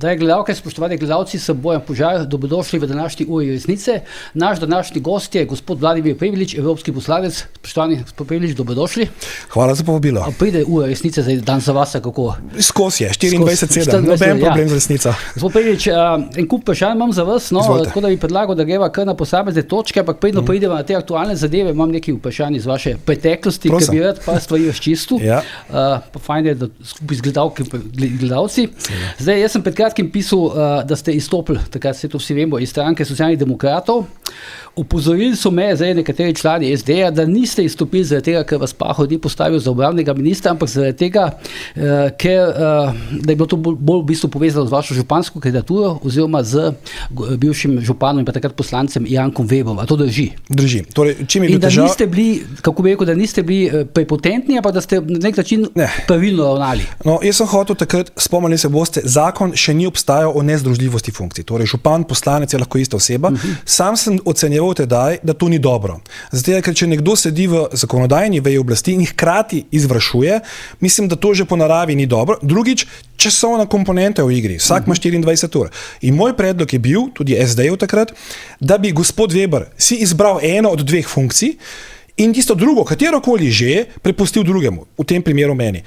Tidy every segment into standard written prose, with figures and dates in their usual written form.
Drage gledalke, spoštovani gledalci, sem Bojan Požar, dobrodošli v današnji uri resnice. Naš današnji gost je gospod Vladimir Prebilič, evropski poslanec. Spoštovani gospod Prebilič, dobrodošli. Hvala za povabilo. Pride ura resnice za dan za vas, kako? Skozi je, 24/7, noben problem z resnico. Gospod Prebilič, en kup vprašanj imam za vas, tako da bi predlagal, da greva kar na posamezne točke, ampak predno prideva na te aktualne zadeve, imam nekaj vprašanj iz vaše preteklosti, ki bi rad pa stvari razčistil. Pa fajn je, da skupaj z gledalci. Zdaj, jaz sem pred kratkim pisal, da ste izstopili, takrat se to vsi vemo, iz stranke Socialnih demokratov. Upozorili so me zdaj nekateri člani SD-ja, da niste izstopili zaradi tega, ker vas Pahor ni postavil za obrambnega ministra, ampak zaradi tega, ker da je bilo to bolj v bistvu povezano z vašo župansko kandidaturo oziroma z bivšim županom in pa takrat poslancem Jankom Vebom. A to drži? Drži. Torej, čim je bil in da niste bili, kako bi rekel, da niste bili prepotentni, ampak da ste na nek način pravilno ravnali. No, jaz sem hotel takrat, spomnili se boste, zakon še ni obstajal o nezdružljivosti funkcij. Torej, župan, poslanec je lahko ista oseba. Sam sem ocenjeval tedaj, da to ni dobro. Zato, ker če nekdo sedi v zakonodajni veji oblasti in hkrati izvršuje, mislim, da to že po naravi ni dobro. Drugič, časovna komponenta v igri. Vsak ima 24 ur. In moj predlog je bil, tudi SD-jev takrat, da bi gospod Weber si izbral eno od dveh funkcij in tisto drugo, katerokoli že, prepustil drugemu, v tem primeru meni.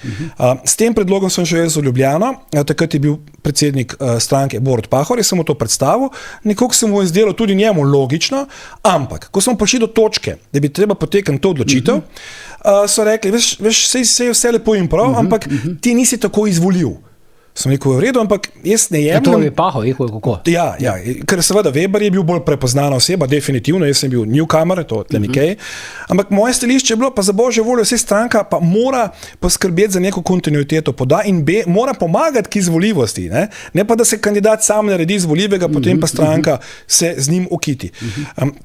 S tem predlogom sem šel jaz v Ljubljano, takrat je bil predsednik stranke Borut Pahor, jaz sem mu to predstavil, nekoliko se mu je zdelo tudi njemu logično, ampak, ko smo prišli do točke, da bi treba potekati to odločitev, so rekli, veš, sej je vse lepo in prav, ampak ti nisi tako izvolil. Sem rekel, v redu, ampak jaz ne jemljem. To je Pahor, kako? Ja, ker seveda Weber je bil bolj prepoznana oseba, definitivno, jaz sem bil newcomer, to tle nekaj. Ampak moje stališče je bilo, pa za božjo voljo, vse stranka pa mora poskrbeti za neko kontinuiteto poda in B, mora pomagati k izvoljivosti, ne pa da se kandidat sam naredi izvoljivega, potem pa stranka se z njim okiti.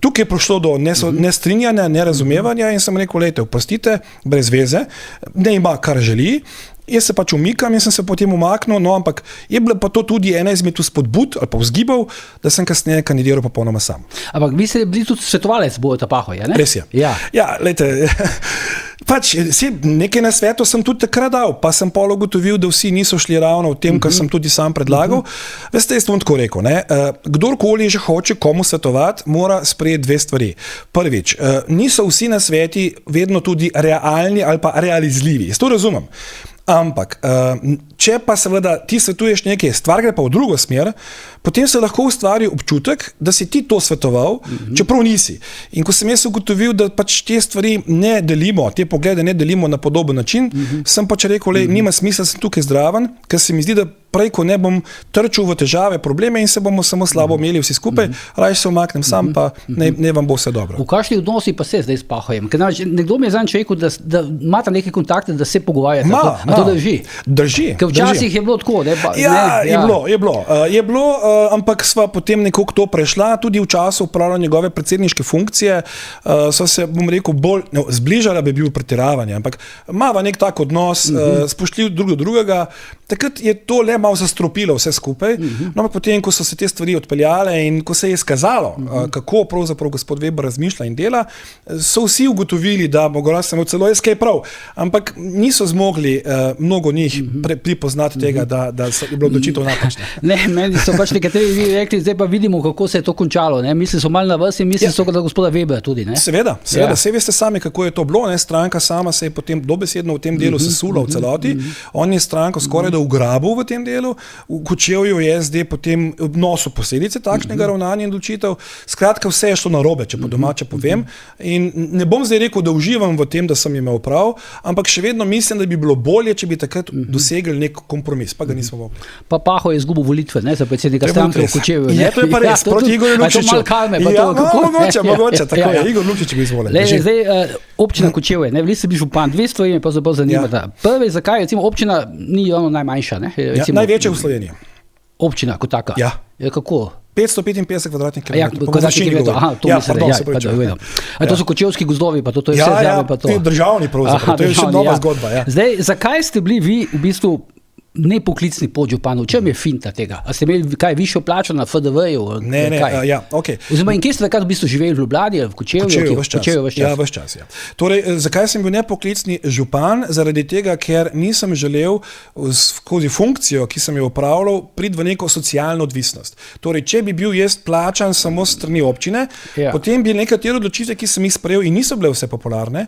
Tukaj je prišlo do nestrinjanja, nerazumevanja in sem rekel, lejte, oprostite, brez veze, ne ima kar želi. Jaz se pač umikam in sem se potem umaknil, no, ampak je bila pa to tudi ena izmed spodbud ali pa vzgibov, da sem kasneje kandidiral popolnoma sam. Ampak vi ste bili tudi svetovalec Boruta Pahorja, ne? Res je. Ja, lejte, pač nekaj na svetu sem tudi takrat dal, pa sem pol ugotovil, da vsi niso šli ravno v tem, kar sem tudi sam predlagal. Veste, jaz bom tako rekel, kdorkoli že hoče komu svetovati, mora sprejeti dve stvari. Prvič, niso vsi na sveti vedno tudi realni ali pa realizljivi. Jaz to razumem. Ampak, če pa seveda ti svetuješ nekaj, stvar gre pa v drugo smer, potem se lahko ustvari občutek, da si ti to svetoval, čeprav nisi. In ko sem jaz ugotovil, da pač te stvari ne delimo, te poglede ne delimo na podoben način, sem pač rekel, nima smisla, sem tukaj zdraven, ker se mi zdi, da prej, ko ne bom trčil v težave, probleme in se bomo samo slabo imeli vsi skupaj, raje se umaknem sam, pa ne vam bo vse dobro. V kakšni odnosi pa se zdaj s Pahorjem? Ker nekdo mi je zanj rekel, da imate neke kontakte, da se pogovarjate. A to drži? Drži. Ker včasih je bilo tako, ne? Je bilo, ampak sva potem nekako to prešla, tudi v času upravljanja njegove predsedniške funkcije, so se, bom rekel, bolj zbližala, bi bil pretiravanje, ampak imava nek tak odnos, spoštljiv drug do drugega, takrat je to le malo zastropilo vse skupaj, no pa potem, ko so se te stvari odpeljale in ko se je skazalo, kako pravzaprav gospod Weber razmišlja in dela, so vsi ugotovili, da mogoče sem celo jaz kaj prav, ampak niso zmogli mnogo njih pripoznati tega, da je bilo odločitev napačna. Ne, meni so pač nekateri rekli, zdaj pa vidimo, kako se je to končalo. Misli so malo na vas in misli so da gospoda Webera tudi. Ne? Seveda, saj veste sami, kako je to bilo. Stranka sama se je potem dobesedno v tem delu sesula v celoti. On je stranko skoraj da ugrabil v tem delu, v Kočevju je SD potem obnosil posledice takšnega ravnanja in odločitev. Skratka, vse je šlo narobe, če po domače povem. In ne bom zdaj rekel, da uživam v tem, da sem imel prav, ampak še vedno mislim, da bi bilo bolje, če bi takrat dosegli nek kompromis, pa ga nismo mogli. Pa Pahor je izgubil volitve, za predsednika stranke v Kočevju. Ja, to je pa res, proti Igorju Lukšiču. Mogoče, tako je, Igor Lukšič bi izvolil. Zdaj, občina Kočevje, vi ste bili župan, dve stvari me pravzaprav zanimata. Prvi, zakaj recimo občina ni ravno najmanjša? Največja v Sloveniji. Občina kot taka? Ja. Kako? 555 kvadratnih kilometrov. To so kočevski gozdovi, pa to je vse zjave. To je državni pravzaprav, to je še nova zgodba. Zdaj, zakaj ste bili vi v bistvu nepoklicni podžupan, v čem je finta tega? A ste imeli kaj višjo plačo na FDV-ju? Okay. Oziroma, in kje ste takrat v bistvu živeli v Ljubljani ali v Kočevju? Ves čas. Ja. Torej, zakaj sem bil nepoklicni župan? Zaradi tega, ker nisem želel skozi funkcijo, ki sem jo opravljal, priti v neko socialno odvisnost. Torej, če bi bil jaz plačan samo s strani občine, potem bi nekatere odločitve, ki sem jih sprejel in niso bile vse popularne,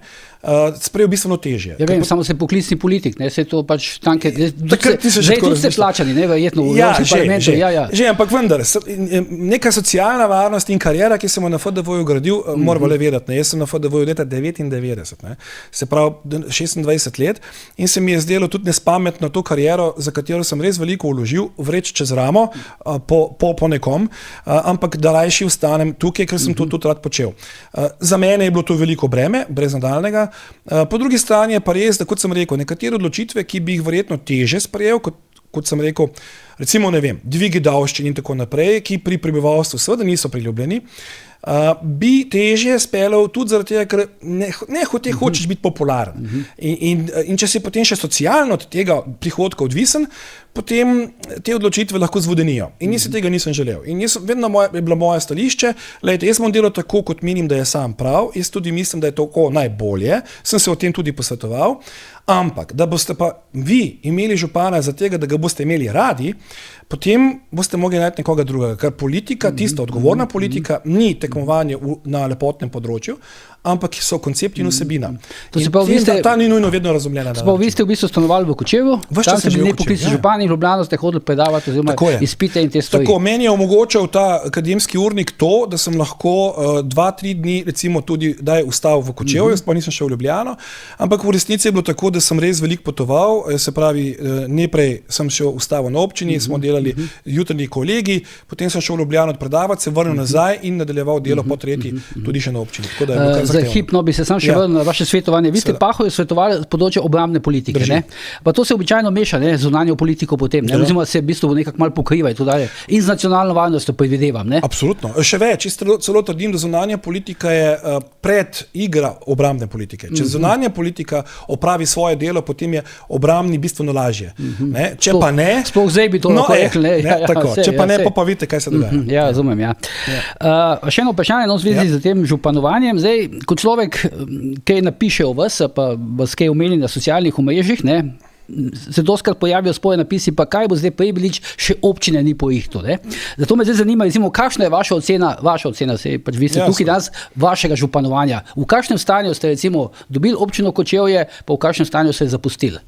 sprejel bistveno težje. Ja, vem, samo se poklicni politik, ne, se to pač tanke, zdaj tudi ste plačani, ne, verjetno v Evropskem parlamentu. Že, ampak vendar, neka socialna varnost in karijera, ki sem jo na FDV-ju gradil, moramo le vedeti, ne, jaz sem na FDV-ju leta 99, ne, se pravi 26 let in se mi je zdelo tudi nespametno to kariero, za katero sem res veliko vložil, vreč čez ramo po nekom, ampak da rajši ostanem tukaj, ker sem to tudi rad počel. Za mene je bilo to veliko breme, brez nadaljnega. Po drugi strani je pa res, da kot sem rekel, nekatere odločitve, ki bi jih verjetno teže sprejel, kot sem rekel, recimo, ne vem, dvigi davščin in tako naprej, ki pri prebivalstvu seveda niso priljubljeni, bi težje speljal tudi zaradi tega, ker ne hočeš biti popularen. In če si potem še socialno od tega prihodka odvisen, potem te odločitve lahko zvodenijo. In tega nisem želel. In vedno je bilo moje stališče, lejte, jaz bom delal tako, kot menim, da je sam prav, jaz tudi mislim, da je to najbolje, sem se o tem tudi posvetoval, ampak, da boste pa vi imeli župana za tega, da ga boste imeli radi, potem boste mogli najti nekoga drugega, ker politika, tista odgovorna politika, ni tekmovanje na lepotnem področju, ampak so koncepti in vsebina. Ta ni nujno vedno razumljena. Vi ste v bistvu stanovali v Kočevju, tam ste bili nepoklicni župani, v Ljubljano ste hodili predavati oziroma izpite in te stvari. Tako, meni je omogočal ta akademski urnik to, da sem lahko 2-3 dni recimo tudi ustavil v Kočevju, pa nisem šel v Ljubljano, ampak v resnici je bilo tako, da sem res veliko potoval, se pravi, najprej sem šel ustavil na občini, smo delali jutrnji kolegi, potem sem šel v Ljubljano predavati, se vrnil nazaj in nadaljeval delo po tretji tudi še na občini. Za hipno bi se sam še vrnil na vaše svetovanje. Vi ste Pahoju svetovali področje obrambne politike. Ne? Pa to se običajno meša, ne, z zunanjo politiko potem. Ne? Oziroma se v bistvu nekako malo pokriva in tudi in z nacionalno varnostjo predvidevam. Ne? Absolutno. Še več, celo trdim, da zunanja politika je predigra obrambne politike. Če zunanja politika opravi svoje delo, potem je obrambni bistveno lažje. Ne? Če pa ne... Sploh zdaj bi to lahko rekli. Če pa ne, pa vidite, kaj se dogaja. Ja, razumem, ja. Še eno vprašanje v zvezi z tem županovanjem. Zdaj, kot človek, kaj napiše o vas, pa vas kaj omeni na socialnih omrežjih, ne, se doskrat pojavijo spoje napisi, pa kaj bo zdaj Prebilič, še občine ni po ihtu. Zato me zdaj zanima, recimo, kakšna je vaša ocena, pač vi ste tukaj danes, vašega županovanja. V kakšnem stanju ste recimo dobili občino Kočevje, pa v kakšnem stanju se je zapustili?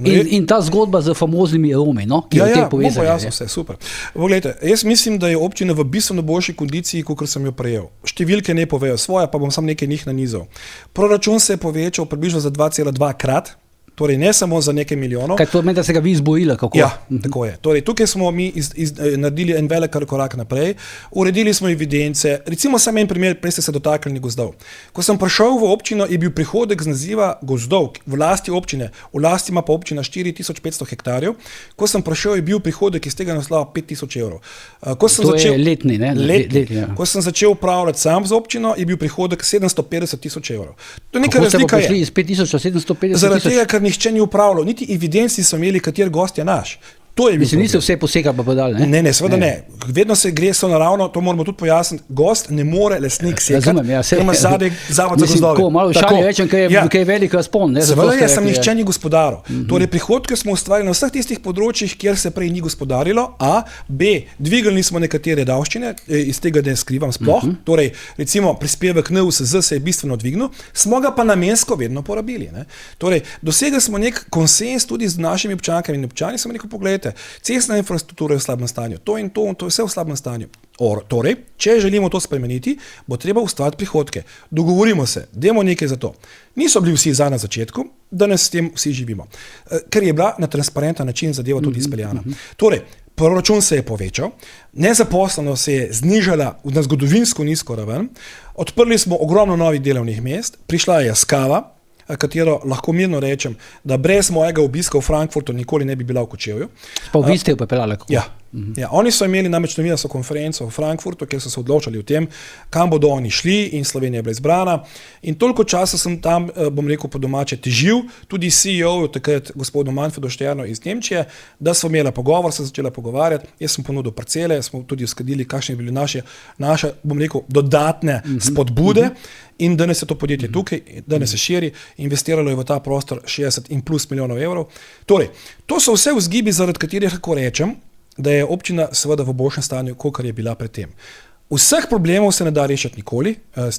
In ta zgodba z famoznimi Romi, no, ki je v tem povezana. Jasno, vse, super. Poglejte, jaz mislim, da je občina v bistveno boljši kondiciji, kot sem jo prejel. Številke ne povejo svoje, pa bom sam nekaj njih nanizal. Proračun se je povečal približno za 2,2 krat. Torej ne samo za nekaj milijonov. Kaj to meni, da se ga vi izbojili? Kako? Ja, tako je. Torej, tukaj smo mi naredili en velik korak naprej, uredili smo evidence, recimo samo en primer, prej ste se dotaknili gozdov. Ko sem prišel v občino, je bil prihodek z naziva gozdov v lasti občine, v lasti ima pa občina 4500 hektarjev, ko sem prišel, je bil prihodek iz tega naslova 5000 evrov. Je letni, ne? Letni. Ja. Ko sem začel upravljati sam z občino, je bil prihodek 750 000 evrov. To je neka razlika. Kako ste pa prišli iz 5000 do 750 000? Zaradi tega, ker nihče ni upravljal, niti evidenci so imeli, kater gost je naš. Mislim, niste vse posega pa podali, ne? Ne, seveda ne. Vedno se gre so naravno, to moramo tudi pojasniti, gost ne more lesnik sekati, ker ima zadaj zavod za gozdove. Malo šali rečem, kaj je velik razpon. Seveda jaz sem nihče ni gospodaril. Torej, prihodke smo ustvarili na vseh tistih področjih, kjer se prej ni gospodarilo, A, B, dvigali smo nekatere davščine, iz tega ne skrivam sploh, torej, recimo, prispevek NUSZ se je bistveno dvignil, smo ga pa namensko vedno porabili. Ne? Torej, dosegli smo nek konsens tudi z našimi občankami in občani, sem rekel, pogledajte, cestna infrastruktura je v slabem stanju, to je vse v slabem stanju. Torej, če želimo to spremeniti, bo treba ustvariti prihodke. Dogovorimo se, dajmo nekaj za to. Niso bili vsi za na začetku, danes s tem vsi živimo. Ker je bila na transparenten način zadeva tudi izpeljana. Torej, proračun se je povečal, nezaposlenost se je znižala na zgodovinsko nizko raven, odprli smo ogromno novih delovnih mest, prišla je Skava, katero lahko mirno rečem, da brez mojega obiska v Frankfurtu nikoli ne bi bila v Kočevju. Pa vi ste jo pripeljali kako? Ja, Ja, oni so imeli namreč novinarsko konferenco v Frankfurtu, kjer so se odločali o tem, kam bodo oni šli in Slovenija je bila izbrana. In toliko časa sem tam, bom rekel po domače, težil, tudi CEO, takrat gospodu Manfredu Šternu iz Nemčije, da smo imeli pogovor, se začela pogovarjati, jaz sem ponudil parcele, smo tudi uskladili, kakšne bili naše, bom rekel, dodatne spodbude in danes je to podjetje tukaj, danes se širi, investiralo je v ta prostor 60 in plus milijonov evrov. Torej, to so vse vzgibi, zaradi katerih lahko rečem, da je občina seveda v boljšem stanju, kakor je bila predtem. Vseh problemov se ne da rešiti nikoli,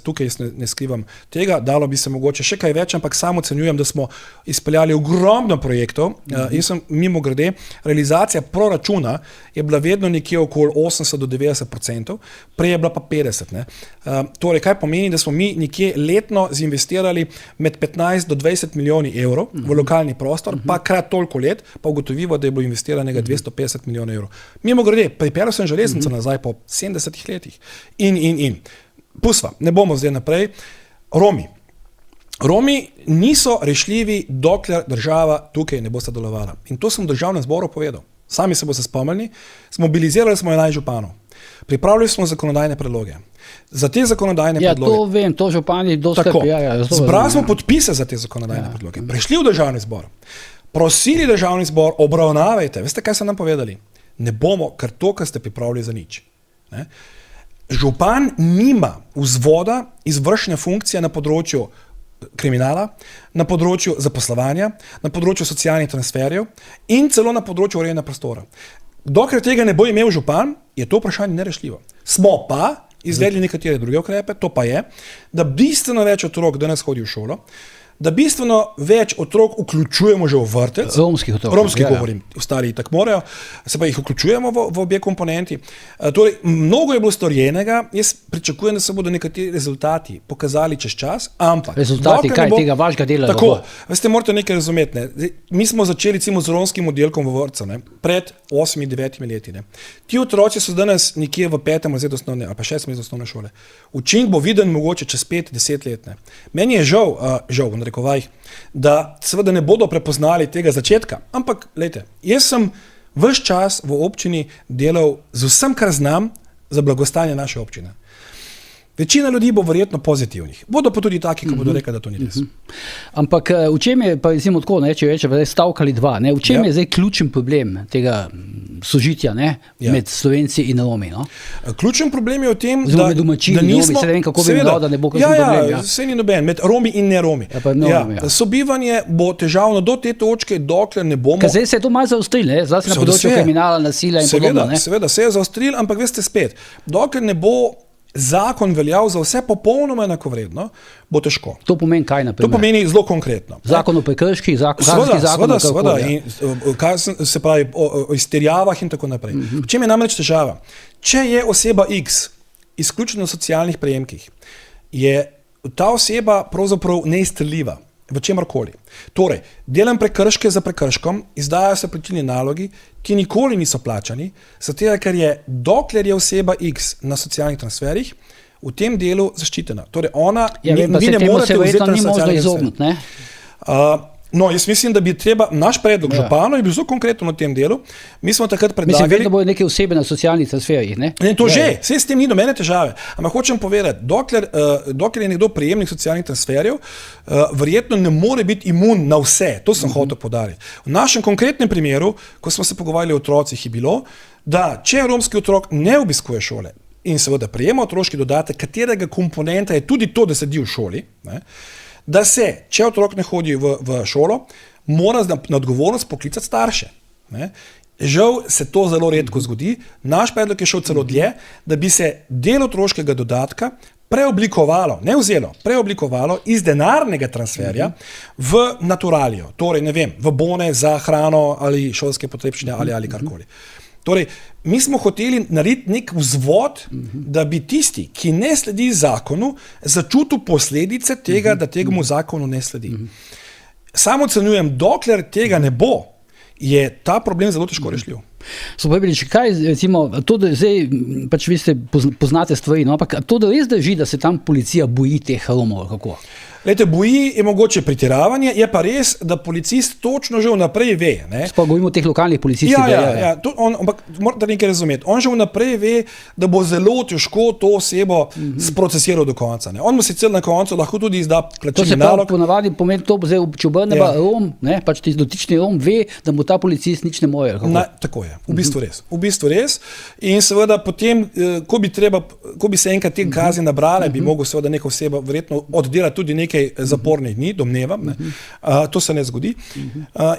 tukaj jaz ne skrivam tega, dalo bi se mogoče še kaj več, ampak samo ocenjujem, da smo izpeljali ogromno projektov. Jaz sem mimogrede, realizacija proračuna je bila vedno nekje okoli 80 do 90%, prej je bila pa 50%. Ne. Torej, kaj pomeni, da smo mi nekje letno zinvestirali med 15 do 20 milijoni evrov v lokalni prostor, pa krat toliko let, pa ugotovivo, da je bilo investiranega 250 milijonov evrov. Mimogrede, pripeljal sem železnico nazaj po 70 letih. In. Pusva, ne bomo zdaj naprej. Romi niso rešljivi, dokler država tukaj ne bo sodelovala. In to sem v državnem zboru povedal. Sami se boste spomnili. Mobilizirali smo 11 županov. Pripravili smo zakonodajne predloge. Za te zakonodajne predloge. Ja, to vem, to župani dosti skrbijo. Zbrali smo podpise za te zakonodajne predloge. Prišli v državni zbor. Prosili državni zbor, obravnavajte. Veste, kaj so nam povedali? Ne bomo, ker to, kar ste pripravili, za nič. Ne? Župan nima vzvoda izvršne funkcije na področju kriminala, na področju zaposlovanja, na področju socialnih transferjev in celo na področju urejanja prostora. Dokler tega ne bo imel župan, je to vprašanje nerešljivo. Smo pa izvedli nekatere druge ukrepe, to pa je, da bistveno več otrok danes hodi v šolo, da bistveno več otrok vključujemo že v vrtec. Romskih otrok. Romskih govorim, ostali tako morajo, se pa jih vključujemo v obje komponenti. Torej, mnogo je bilo storjenega, jaz pričakujem, da se bodo nekateri rezultati pokazali čez čas, ampak... Rezultati kaj tega vašega dela? Tako, veste, morate nekaj razumeti. Ne? Mi smo začeli recimo z romskim oddelkom v vrtcu, ne? Pred 8-9 leti. Ne? Ti otroci so danes nekje v 5. razredu osnovne, ali pa 6. razredu osnovne šole. Učinek bo viden mogoče čez 5-10 let. Ne? Meni je žal, da seveda ne bodo prepoznali tega začetka. Ampak, lejte, jaz sem ves čas v občini delal z vsem, kar znam, za blagostanje naše občine. Večina ljudi bo verjetno pozitivnih. Bodo pa tudi taki, ki bodo rekli, da to ni res. Ampak v čem je, pa recimo tako, če reče, stavkali dva, ne? V čem je zdaj ključen problem tega sožitja, ne? Med Slovenci in Romi? No? Ključen problem je v tem, da nismo... Se ne vem, kako bi bilo, da ne bo kakšen problem. Ja, se ni noben, med Romi in ne Romi. Sobivanje bo težavno do te točke, dokler ne bomo... Zdaj se je to malo zaostrilo, zlasti na področju kriminala, nasilja in podobno. Seveda, se je zaostrilo, ampak veste spet, dokler ne bo zakon veljal za vse popolnoma enakovredno, bo težko. To pomeni kaj naprimer? To pomeni zelo konkretno. Zakon o prekrških, Seveda, se pravi o izterjavah in tako naprej. V čem je namreč težava? Če je oseba X izključno na socialnih prejemkih, je ta oseba pravzaprav neizterljiva v čemarkoli. Torej, delam prekrške za prekrškom, izdajajo se plačilni nalogi, ki nikoli niso plačani, zato ker je, dokler je oseba X na socialnih transferjih, v tem delu zaščitena. Torej, ona, vi ne morete vzeti na socialnih transferjih. No, jaz mislim, da bi treba, naš predlog županu je bil zelo konkretno na tem delu, mi smo takrat predlagali... Mislim, da bojo neke osebe na socialnih transferjih, ne? Ne, to že, vse s tem ni nobene težave. Ampak hočem povedati, dokler je nekdo prejemnik socialnih transferjev, verjetno ne more biti imun na vse, to sem hotel poudariti. V našem konkretnem primeru, ko smo se pogovarjali o otrocih, je bilo, da če romski otrok ne obiskuje šole in seveda prejema otroški dodatek, katerega komponenta je tudi to, da sedi v šoli, ne, da se, če otrok ne hodi v šolo, mora na odgovornost poklicati starše. Ne? Žal se to zelo redko zgodi. Naš predlog je šel celo dlje, da bi se del otroškega dodatka preoblikovalo, ne vzelo, preoblikovalo iz denarnega transferja v naturalijo. Torej, ne vem, v bone za hrano ali šolske potrebščine ali karkoli. Torej, mi smo hoteli narediti nek vzvod, da bi tisti, ki ne sledi zakonu, začutil posledice tega, da temu zakonu ne sledi. Samo ocenjujem, dokler tega ne bo, je ta problem zelo težko rešljiv. Kaj, recimo, to, da zdaj, pač vi poznate stvari, no, ampak to, da res drži, da se tam policija boji teh Romov, kako? Lejte, boji je mogoče pretiravanje, je pa res, da policist točno že vnaprej ve. Sploh govorimo o teh lokalnih policistih. Ampak morate nekaj razumeti. On že vnaprej ve, da bo zelo težko to osebo sprocesiral do konca. On mu sicer na koncu lahko tudi izda plačilni nalog. To se ponavadi pomeni to, če obrneva Rom, pač ti dotični Rom ve, da mu ta policist nič ne more. Tako je, v bistvu res. In seveda potem, ko bi se enkrat te kazni nabrale, bi mogel seveda neka oseba verjetno oddelati tudi nekaj zapornih dni, domnevam. To se ne zgodi.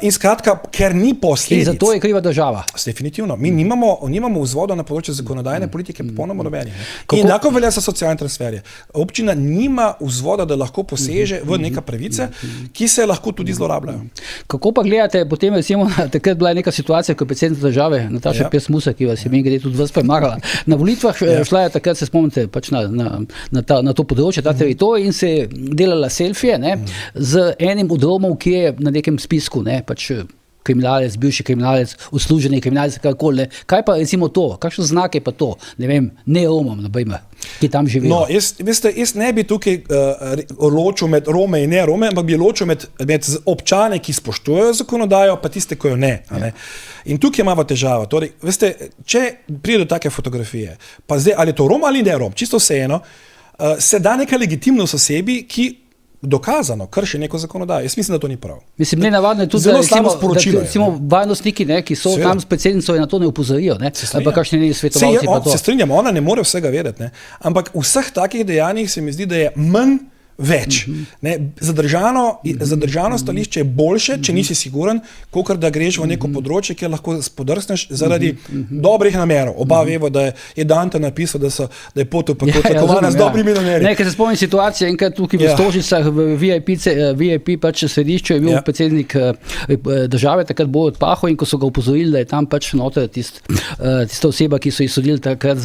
In skratka, ker ni posledic. In zato je kriva država. Definitivno. Mi nimamo vzvoda na področju zakonodajne politike, popolnoma nobenih. In enako velja za socialne transferje. Občina nima vzvoda, da lahko poseže v neka pravice, ki se lahko tudi zlorabljajo. Kako pa gledate, potem recimo, takrat bila neka situacija, ko je predsednica države, Nataša Pirc Musar, ki vas je meni glede tudi vas premagala. Na volitvah šla je takrat, se spomnite, pač na to področje, ta teritorij in se je delala selfije z enim od Romov, ki je na nekem spisku, pač kriminalec, bivši kriminalec, usluženi kriminalec, karkoli. Kaj pa recimo to? Kakšen znak je pa to? Ne vem, ne Romom, naprimer, ki tam živijo. No, jaz ne bi tukaj ločil med Rome in ne Rome, ampak bi ločil med občane, ki spoštujejo zakonodajo, pa tiste, ki jo ne. In tukaj imamo težavo. Torej, veste, če pride do take fotografije, pa zdaj, ali je to Rom ali ne Rom, čisto vseeno, se da neka legitimnost osebi, ki dokazano krši neko zakonodajo. Jaz mislim, da to ni prav. Mislim, nenavadno je tudi, da varnostniki, ki so tam s predsednico, na to ne upozorijo. Ali pa kakšni njeni svetovalci pa to. Se strinjamo, ona ne more vsega vedeti. Ampak v vseh takih dejanjih se mi zdi, da je manj več. Zadržano stališče je boljše, če nisi siguren, kakor da greš v neko področje, kjer lahko spodrsneš zaradi dobrih namerov. Oba veva, da je Dante napisal, da je pot opakovana z dobrimi nameri. Nekaj se spomnim situacije, enkrat tukaj v Stožicah, v VIP pač središču je bil predsednik države, takrat Borut Pahor, in ko so ga upozorili, da je tam pač noter tista oseba, ki so jih sodili takrat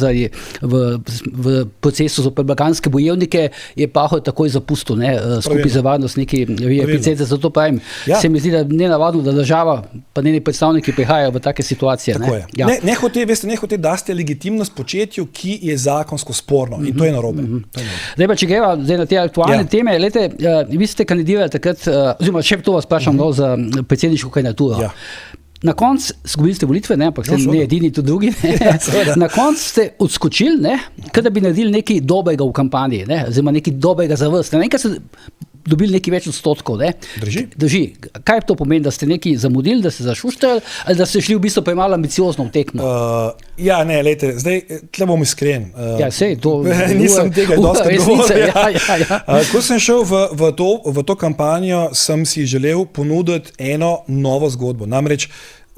v procesu zoper balkanske bojevnike, je Pahor takoj zapustil skupaj za varnostniki VIP-cence. Zato pravim, se mi zdi, da nenavadno, da država pa njeni predstavniki prihajajo v take situacije. Tako je. Ne hote, da ste legitimnost početju, ki je zakonsko sporno. In to je narobe. Zdaj pa, če greva na te aktualne teme, vi ste kandidirali takrat, oziroma še to vas vprašam za predsedniško kandidaturo. Na koncu izgubili ste volitve, ampak ste ne edini, tudi drugi. Na koncu ste odskočili, da bi naredili nekaj dobrega v kampanji, oziroma nekaj dobrega za vas. Enkrat ste dobili nekaj več odstotkov. Drži. Kaj to pomeni, da ste nekaj zamudili, da ste zašuštali, ali da ste šli v bistvu premalo ambiciozno v tekmo? Zdaj, tle bom iskren. Nisem tega dosti govoril. Ko sem šel v to kampanjo, sem si želel ponuditi eno novo zgodbo. Namreč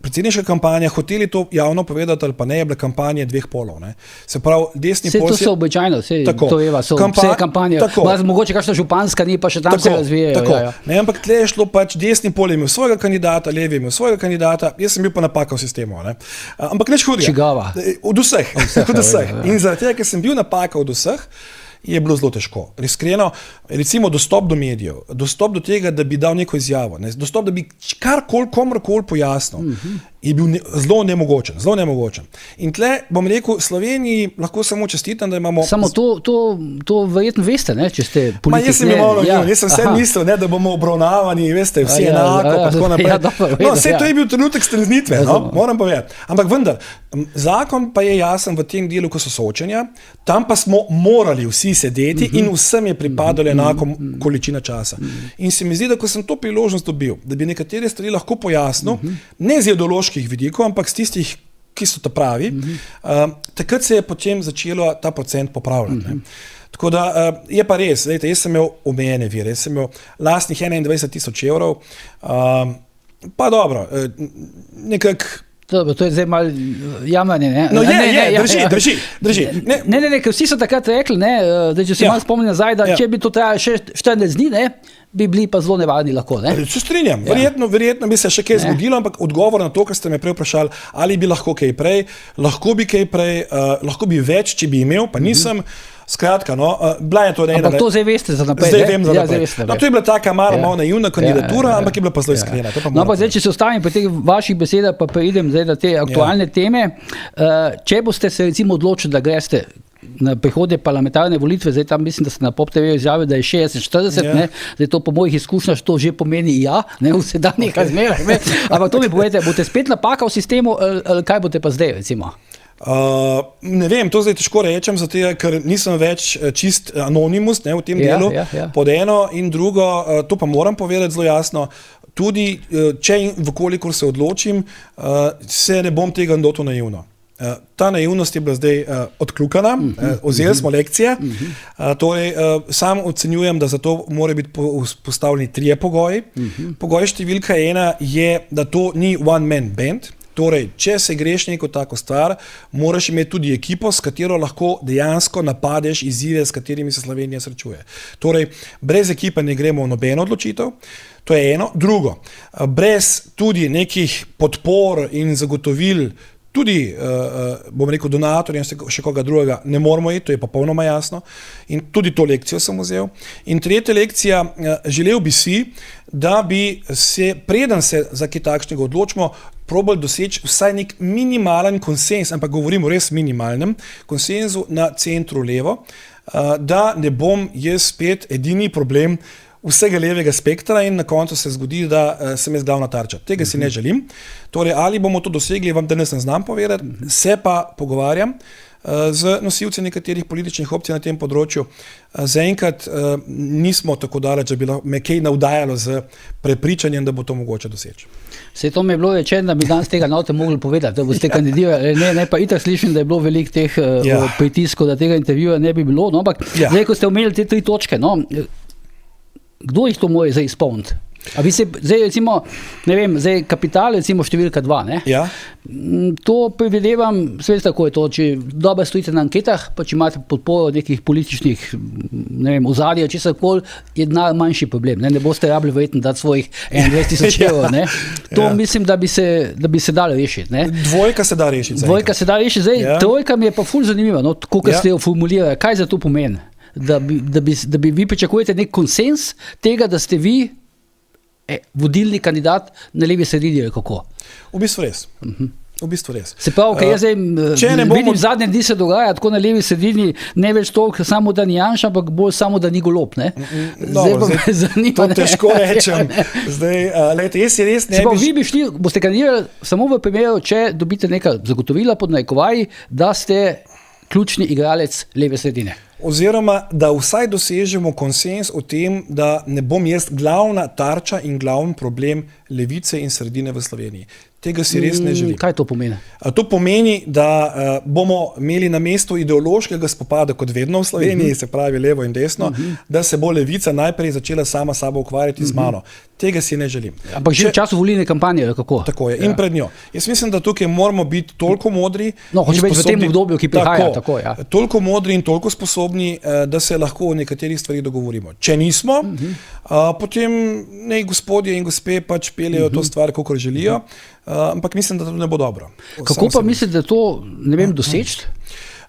predsedniška kampanja, hoteli to javno povedati ali pa ne, je bila kampanja dveh polov. Se pravi, desni pol... To so običajno, to je vse kampanje. Mogoče kakšna županska ni, pa še tam se razvijajo. Ampak tle je šlo pač, desni pol je imel svojega kandidata, levi je imel svojega kandidata, jaz sem bil pa napaka v sistemu. Ampak nič hudega. Čigava? Od vseh. In zaradi tega, ker sem bil napaka od vseh, je bilo zelo težko. Iskreno, recimo dostop do medijev, dostop do tega, da bi dal neko izjavo, dostop, da bi karkoli komorkoli pojasnil, je bil zelo nemogočen. In tle, bom rekel, Sloveniji lahko samo čestitam, da imamo... Samo to verjetno veste, če ste politik. Jaz sem jaz sem vse mislil, da bomo obravnavani, veste, vsi enako, pa tako naprej. Vse to je bil trenutek streznitve, moram povedati. Ampak vendar, zakon pa je jasen v tem delu, ko so soočenja, tam pa smo morali vsi sedeti in vsem je pripadalo enako količina časa. In se mi zdi, da ko sem to priložnost dobil, da bi nekatere stvari lahko pojasnil, ne z ideoloških vidikov, ampak z tistih, ki so ta pravi, takrat se je potem začelo ta procent popravljati. Tako da je pa res, jaz sem imel omejene vire, jaz sem imel lastnih 21,000 evrov, pa dobro, nekako... To je zdaj malo jamanje, ne? No drži. Ne, ker vsi so takrat rekli, da če se malo spomnim nazaj, da če bi to trajalo še 14 dni, bi bili pa zelo nevarni lahko. Se strinjam, verjetno bi se še kaj zgodilo, ampak odgovor na to, kar ste me prej vprašali, ali bi lahko kaj prej, lahko bi več, če bi imel, pa nisem. Skratka, bila je to ena... Ampak to zdaj veste za naprej, zdaj vem za naprej. To je bila taka malo naivna kandidatura, ampak je bila pa zelo iskrena. No, pa zdaj, če se ostavim pri teh vaših besedah, pa preidem zdaj na te aktualne teme. Če boste se recimo odločili, da greste na prihodnje parlamentarne volitve, zdaj tam mislim, da se na Pop TV izjavil, da je 60-40, ne, zdaj to po mojih izkušnjah to že pomeni ja, ne, v sedanjih razmerah, ne, ampak to mi povete, boste spet napaka v sistemu, ali kaj boste pa zdaj, recimo? Ne vem, to zdaj težko rečem, zato, ker nisem več čist anonimus, ne, v tem delu, pod eno in drugo, to pa moram povedati zelo jasno, tudi če in vkolikor se odločim, se ne bom tega lotil naivno. Ta naivnost je bila zdaj odkljukana, vzeli smo lekcije, torej sam ocenjujem, da za to mora biti postavljeni 3 pogoji. Pogoj številka 1 je, da to ni one man band, torej če se greš neko tako stvar, moraš imeti tudi ekipo, s katero lahko dejansko napadeš izzive, s katerimi se Slovenija srečuje. Torej, brez ekipe ne gremo v nobeno odločitev. To je eno. Drugo, brez tudi nekih podpor in zagotovil, tudi, bom rekel, donatorjem, še koga drugega, ne moramo iti, to je popolnoma jasno. In tudi to lekcijo sem vzel. In tretja lekcija, želel bi si, da bi se, preden se za kaj takšnega odločimo, probali doseči vsaj nek minimalen konsens, ampak govorimo res minimalnem konsenzu na centru levo, da ne bom jaz spet edini problem vsega levega spektra in na koncu se zgodi, da sem jaz glavna tarča. Tega si ne želim. Torej, ali bomo to dosegli, vam danes ne znam povedati, se pa pogovarjam z nosilci nekaterih političnih opcij na tem področju. Zaenkrat nismo tako daleč, da bi me kaj navdajalo z prepričanjem, da bo to mogoče doseči. Vse to mi je bilo rečeno, da bi danes tega ne mogli povedati, da boste kandidirali. Ne, pa itak slišim, da je bilo veliko teh pritiskov, da tega intervjuja ne bi bilo. No, ampak zdaj, ko ste omenili te 3 točke, no, kdo jih to more zdaj izpolniti? A vi se, zdaj recimo, ne vem, zdaj kapital, recimo številka 2, ne? Ja. To predvidevam, sve tako je to, če dobro stojite na anketah, pa če imate podporo nekih političnih, ne vem, ozadja, česarkoli, je manjši problem, ne boste rabili verjetno dati svojih 21,000 evrov, ne? To mislim, da bi se dalo rešiti, ne? Dvojka se da rešiti. Dvojka se da rešiti, zdaj trojka mi je pa ful zanimiva, no, kako ste jo formulirali, kaj za to pomeni? Da bi vi pričakujete nek konsens tega, da ste vi vodilni kandidat na levi sredini, ali kako? V bistvu res. V bistvu res. Se pravi, kaj jaz zdaj vidim zadnje dni se dogaja, tako na levi sredini, ne več toliko samo, da ni Janša, ampak bolj samo, da ni Golob, ne? Zdaj zanima, to težko rečem. Zdaj, lejte, jaz je res ne bi... Se pravi, vi bi šli, boste kandidirali samo v primeru, če dobite neka zagotovila pod narekovaji, da ste ključni igralec leve sredine. Oziroma, da vsaj dosežemo konsens o tem, da ne bom jaz glavna tarča in glavni problem levice in sredine v Sloveniji. Tega si res ne želim. Kaj to pomeni? To pomeni, da bomo imeli na mestu ideološkega spopada, kot vedno v Sloveniji, se pravi levo in desno, da se bo levica najprej začela sama sabo ukvarjati z mano. Tega si ne želim. Ampak že v času volilne kampanje, ali kako? Tako je, in pred njo. Jaz mislim, da tukaj moramo biti toliko modri. No, hoče biti v tem obdobju, ki prihaja, tako, ja. Toliko modri in toliko sposobni, da se lahko o nekaterih stvarih dogovorimo. Če nismo, potem naj gospodje in gospe pač peljejo to stvar, kakor želijo, ampak mislim, da to ne bo dobro. Kako pa mislite, da to, ne vem, doseči?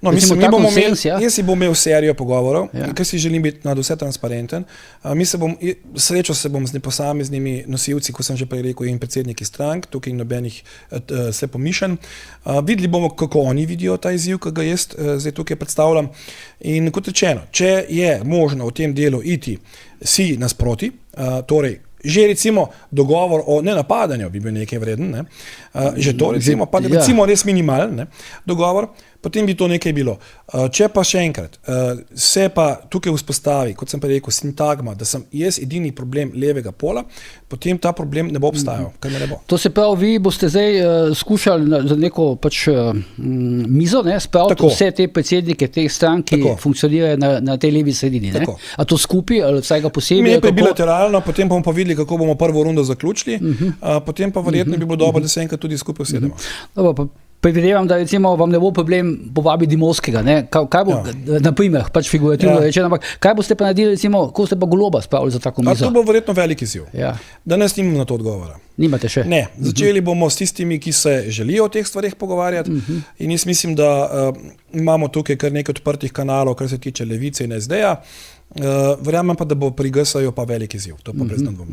No, mislim, jaz si bom imel serijo pogovorov, ker si želim biti nad vse transparenten. Srečal se bom z posameznimi nosilci, ko sem že prej rekel, in predsedniki strank, tukaj nobenih slepomišenj. Videli bomo, kako oni vidijo ta izziv, ki ga jaz zdaj tukaj predstavljam. In kot rečeno, če je možno v tem delu iti si nasproti, torej že recimo dogovor o nenapadanju bi bil nekaj vreden, ne? Že to recimo, pa recimo res minimalen dogovor, potem bi to nekaj bilo. Če pa še enkrat, se pa tukaj vzpostavi, kot sem pa rekel, sintagma, da sem jaz edini problem levega pola, potem ta problem ne bo obstajal, ker me ne bo. To se pravi, vi boste zdaj skušali za neko pač mizo, spraviti vse te predsednike teh strank, ki funkcionirajo na tej levi sredini, ne? A to skupaj, ali vsaj ga posebej? Najprej bilateralno, potem bomo pa videli, kako bomo prvo rundo zaključili, potem pa verjetno bi bilo dobro, da se enkrat tudi skupaj usedemo. Dobro, pa predvidevam, da recimo vam ne bo problem povabiti Dimovskega, ne? Kaj bo, naprimer, pač figurativno rečeno, ampak kaj boste pa naredili, recimo, ko ste pa Goloba spravili za tako mizo? To bo verjetno velik izziv. Danes nimam na to odgovora. Nimate še? Ne, začeli bomo s tistimi, ki se želijo o teh stvarih pogovarjati in jaz mislim, da imamo tukaj kar nekaj odprtih kanalov, kar se tiče Levice in SD-ja. Verjamem pa, da bo pri GSA-ju pa velik izziv. To pa brez dvoma.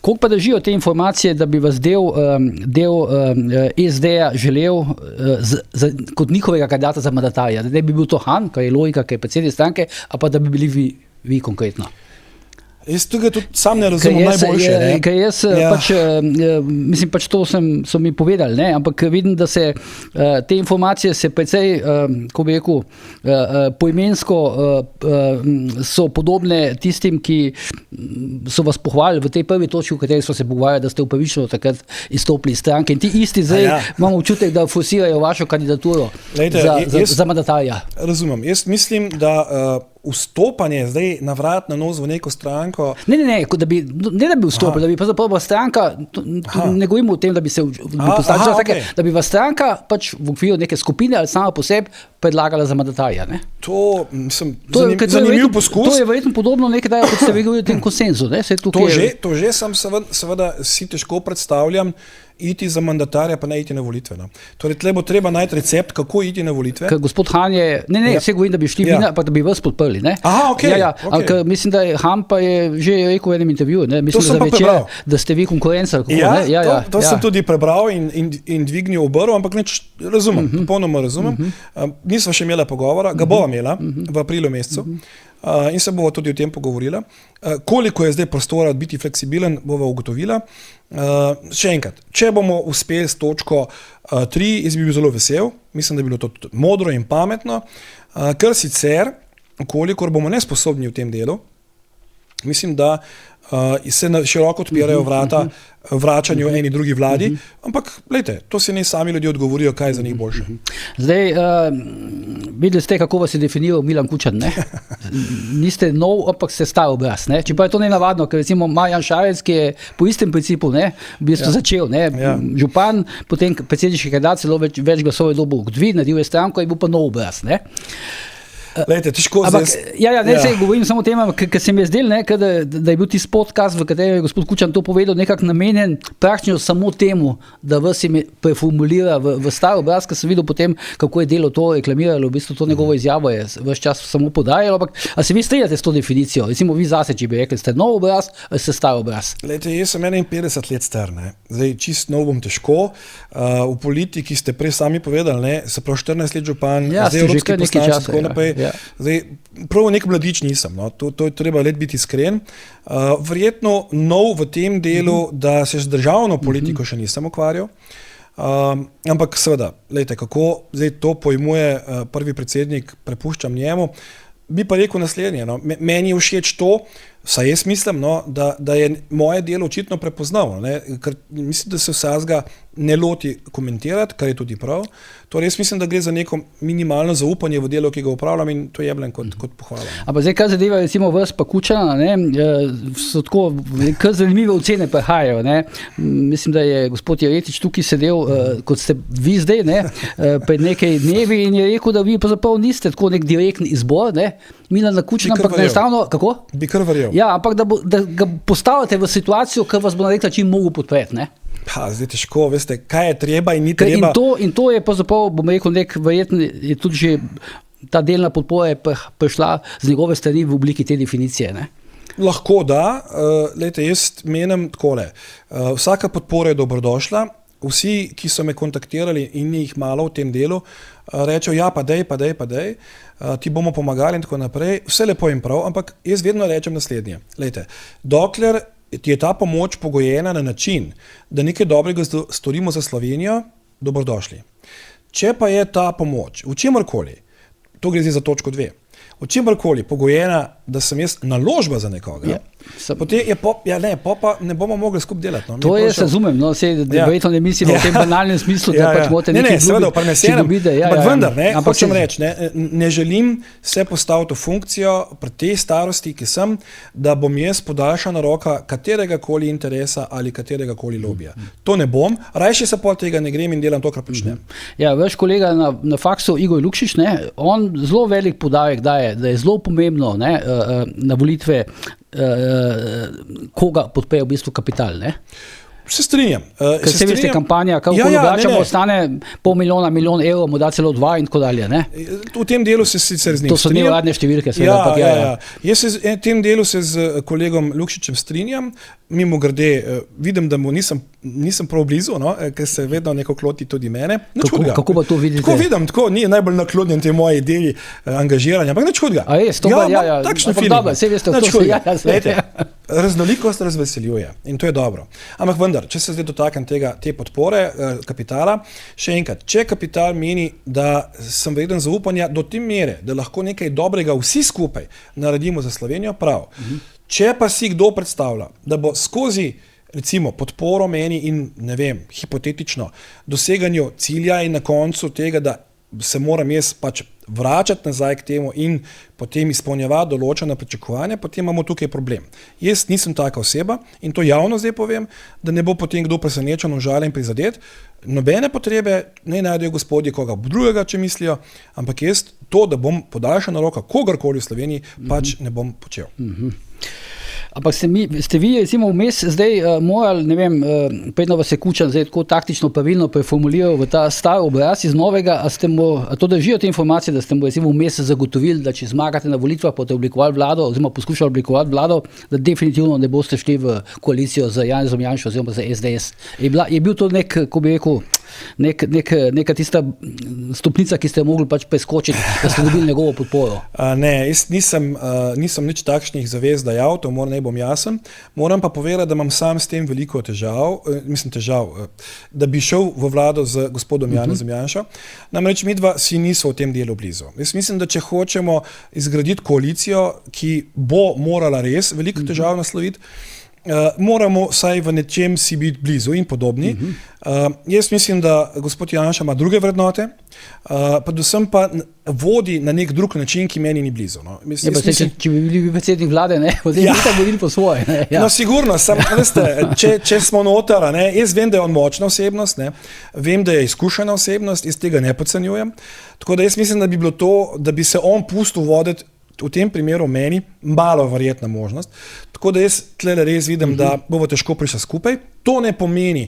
Koliko pa držijo te informacije, da bi vas del SD-ja želel kot njihovega kandidata za mandatarja? Da ne bi bil to Han, kar je logika, kar je predsednik stranke, a pa da bi bili vi konkretno? Jaz tega tudi sam ne razumem najboljše. Mislim, to so mi povedali, ne? Ampak vidim, da se te informacije se precej, ko bi rekel, poimensko so podobne tistim, ki so vas pohvalili v tej prvi točki, v kateri so se pogovarjali, da ste upravičeno takrat izstopili iz stranke. In ti isti zdaj imamo občutek, da forsirajo vašo kandidaturo za mandatarja. Razumem. Jaz mislim, da vstopanje zdaj na vrat na nos v neko stranko. Ne, da bi vstopil, da bi pravzaprav stranka, ne govorimo o tem, da bi se postavila stranke, da bi vas stranka pač v okviru neke skupine ali sama po sebi predlagala za mandatarja. To, mislim, zanimiv poskus. To je verjetno podobno nekaj, kot ste vi govorili o tem konsenzu. To že sem seveda si težko predstavljam, iti za mandatarja, pa ne iti na volitve. No. Torej, tle bo treba najti recept, kako iti na volitve. Ker gospod Han je, vse govorim, da bi šli vi, pa da bi vas podprli. Ne? Okay. Mislim, da je Han pa je že rekel v enem intervjuju, mislim, da ste vi konkurenca. To sem tudi prebral in dvignil obrv, ampak razumem, popolnoma razumem. Nisva še imela pogovora, ga bova imela v aprilu mesecu. In se bova tudi o tem pogovorila. Koliko je zdaj prostora biti fleksibilen, bova ugotovila. Še enkrat, če bomo uspeli s točko 3, jaz bi bil zelo vesel, mislim, da bi bilo to modro in pametno, ker sicer, kolikor bomo nesposobni v tem delu, mislim, da se široko odpirajo vrata vračanju eni drugi vladi, ampak glejte, to si ne sami ljudje odgovorijo, kaj je za njih boljše. Zdaj, videli ste, kako vas je definiral Milan Kučan, ne? Niste nov, ampak ste star obraz, ne? Čeprav je to nenavadno, ker recimo Marjan Šarec, ki je po istem principu, ne, v bistvu začel, ne, župan, potem predsedniški kandidat, celo več glasov je dobil kot vi, naredil je stranko in bil pa nov obraz, ne? Lejte, težko zdaj govorim samo o tem, ker se mi je zdel, da je bil tisti podcast, v katerem je gospod Kučan to povedal, nekako namenjen praktično samo temu, da vas je preformulira v star obraz, ker sem videl potem, kako je delo to reklamiralo, v bistvu to njegovo izjavo je ves čas samo podajalo, ampak a se vi strinjate s to definicijo? Recimo vi zase, če bi rekli, ste nov obraz ali ste star obraz? Lejte, jaz sem 51 let star, ne. Zdaj čist nov bom težko. V politiki ste prej sami povedali, ne, se prav 14 let župan, zdaj evropski poslanec, tako naprej. Zdaj, prav nek mladič nisem, no. To je treba biti iskren. Verjetno nov v tem delu, da se z državno politiko še nisem ukvarjal, ampak seveda, lejte, kako zdaj to pojmuje prvi predsednik, prepuščam njemu, bi pa rekel naslednje, no. Meni je všeč to, saj jaz mislim, no, da je moje delo očitno prepoznavno, ne, ker mislim, da se vsega ne loti komentirati, kar je tudi prav. Torej, jaz mislim, da gre za neko minimalno zaupanje v delo, ki ga upravljam in to jemljem kot pohvalo. Ampak zdaj, kar zadeva recimo vas pa Kučana, so tako kar zanimive ocene prihajajo, ne. Mislim, da je gospod Jeretič tukaj sedel, kot ste vi zdaj, ne, pred nekaj dnevi in je rekel, da vi pravzaprav niste tako nek direktni izbor, ne, Milana Kučana, ampak enostavno, kako? Bi kar verjel. Ja, ampak da ga postavite v situacijo, ki vas bo na nek način mogel podpreti, ne? Zdaj težko, veste, kaj je treba in ni treba. In to je pravzaprav, bom rekel, verjetno je tudi že ta delna podpora prišla z njegove strani v obliki te definicije, ne? Lahko da, lejte, jaz menim takole, vsaka podpora je dobrodošla, vsi, ki so me kontaktirali in jih malo v tem delu, rečejo, ja, pa dej, ti bomo pomagali in tako naprej, vse lepo in prav, ampak jaz vedno rečem naslednje, lejte, dokler ti je ta pomoč pogojena na način, da nekaj dobrega storimo za Slovenijo, dobrodošli. Če pa je ta pomoč, v čemarkoli, to gre zdaj za točko 2, v čemarkoli pogojena, da sem jaz naložba za nekoga, potem je pa ne bomo mogli skupaj delati. No. To jaz razumem, no, verjetno ne mislimo v tem banalnem smislu, da pač morate nekaj dobiti, ampak vendar, hočem reči, ne želim se postaviti v funkcijo pri tej starosti, ki sem, da bom jaz podaljšana roka kateregakoli interesa ali kateregakoli lobija. To ne bom, rajši se pol tega ne grem in delam to, kar počnem. Ja, vaš kolega na faksu Igor Lukšič, on zelo velik poudarek daje, da je zelo pomembno, na volitve koga podprejo v bistvu kapital, ne? Se strinjam. Ker se veste, kampanja, kako vlačamo, stane $500,000 evrov, mu da celo 2 in tako dalje. Ne? V tem delu se sicer z njim strinjam. To so neuradne številke. Jaz se v tem delu se z kolegom Lukšičem strinjam. Mimogrede, vidim, da mu nisem prav blizu, no? Ker se vedno neko kloti tudi mene. Kako pa to vidite? Tako vidim, ni najbolj naklonjen te moje ideji angažiranja, ampak nič hudega. Takšno film. Raznolikost razveseljuje in to je dobro. Ampak vendar, če se zdaj dotaknem te podpore kapitala, še enkrat, če kapital meni, da sem vreden zaupanja do te mere, da lahko nekaj dobrega vsi skupaj naredimo za Slovenijo, prav. Če pa si kdo predstavlja, da bo skozi recimo podporo meni in ne vem, hipotetično doseganju cilja in na koncu tega, da se moram jaz pač vračati nazaj k temu in potem izpolnjevati določena pričakovanja, potem imamo tukaj problem. Jaz nisem taka oseba in to javno zdaj povem, da ne bo potem kdo presenečen, užaljen, prizadet. Nobene potrebe ne najdejo gospodje koga drugega, če mislijo, ampak jaz to, da bom podaljšana roka kogarkoli v Sloveniji, pač ne bom počel. Ampak ste vi recimo vmes zdaj morali, ne vem, predno vas je Kučan zdaj tako taktično pravilno preformuliral v ta star obraz iz novega, a to držijo te informacije, da ste mu recimo vmes zagotovili, da če zmagate na volitvah, boste oblikovali vlado, oziroma poskušali oblikovati vlado, da definitivno ne boste šli v koalicijo z Janezom Janšo oziroma z SDS. Je bil to nek, ko bi rekel, neka tista stopnica, ki ste mogli pač preskočiti, da ste dobili njegovo podporo? Ne, jaz nisem nič takšnih zavez dajal, to bom jasen. Moram pa povedati, da imam sam s tem veliko težav, da bi šel v vlado z gospodom Janezom Janšo. Namreč midva si niso v tem delu blizu. Jaz mislim, da če hočemo izgraditi koalicijo, ki bo morala res veliko težav nasloviti, moramo vsaj v nečem si biti blizu in podobni. Jaz mislim, da gospod Janša ima druge vrednote, predvsem pa vodi na nek drug način, ki meni ni blizu. No. Če bi bili predsednik vlade, potem bi ste bili po svoje. No, sigurno, če smo notar, jaz vem, da je on močna osebnost, vem, da je izkušena osebnost, iz tega ne podcenjujem, tako da jaz mislim, da bi bilo to, da bi se on pustil voditi v tem primeru meni malo verjetna možnost. Tako da jaz tlele res vidim, da bomo težko prišli skupaj. To ne pomeni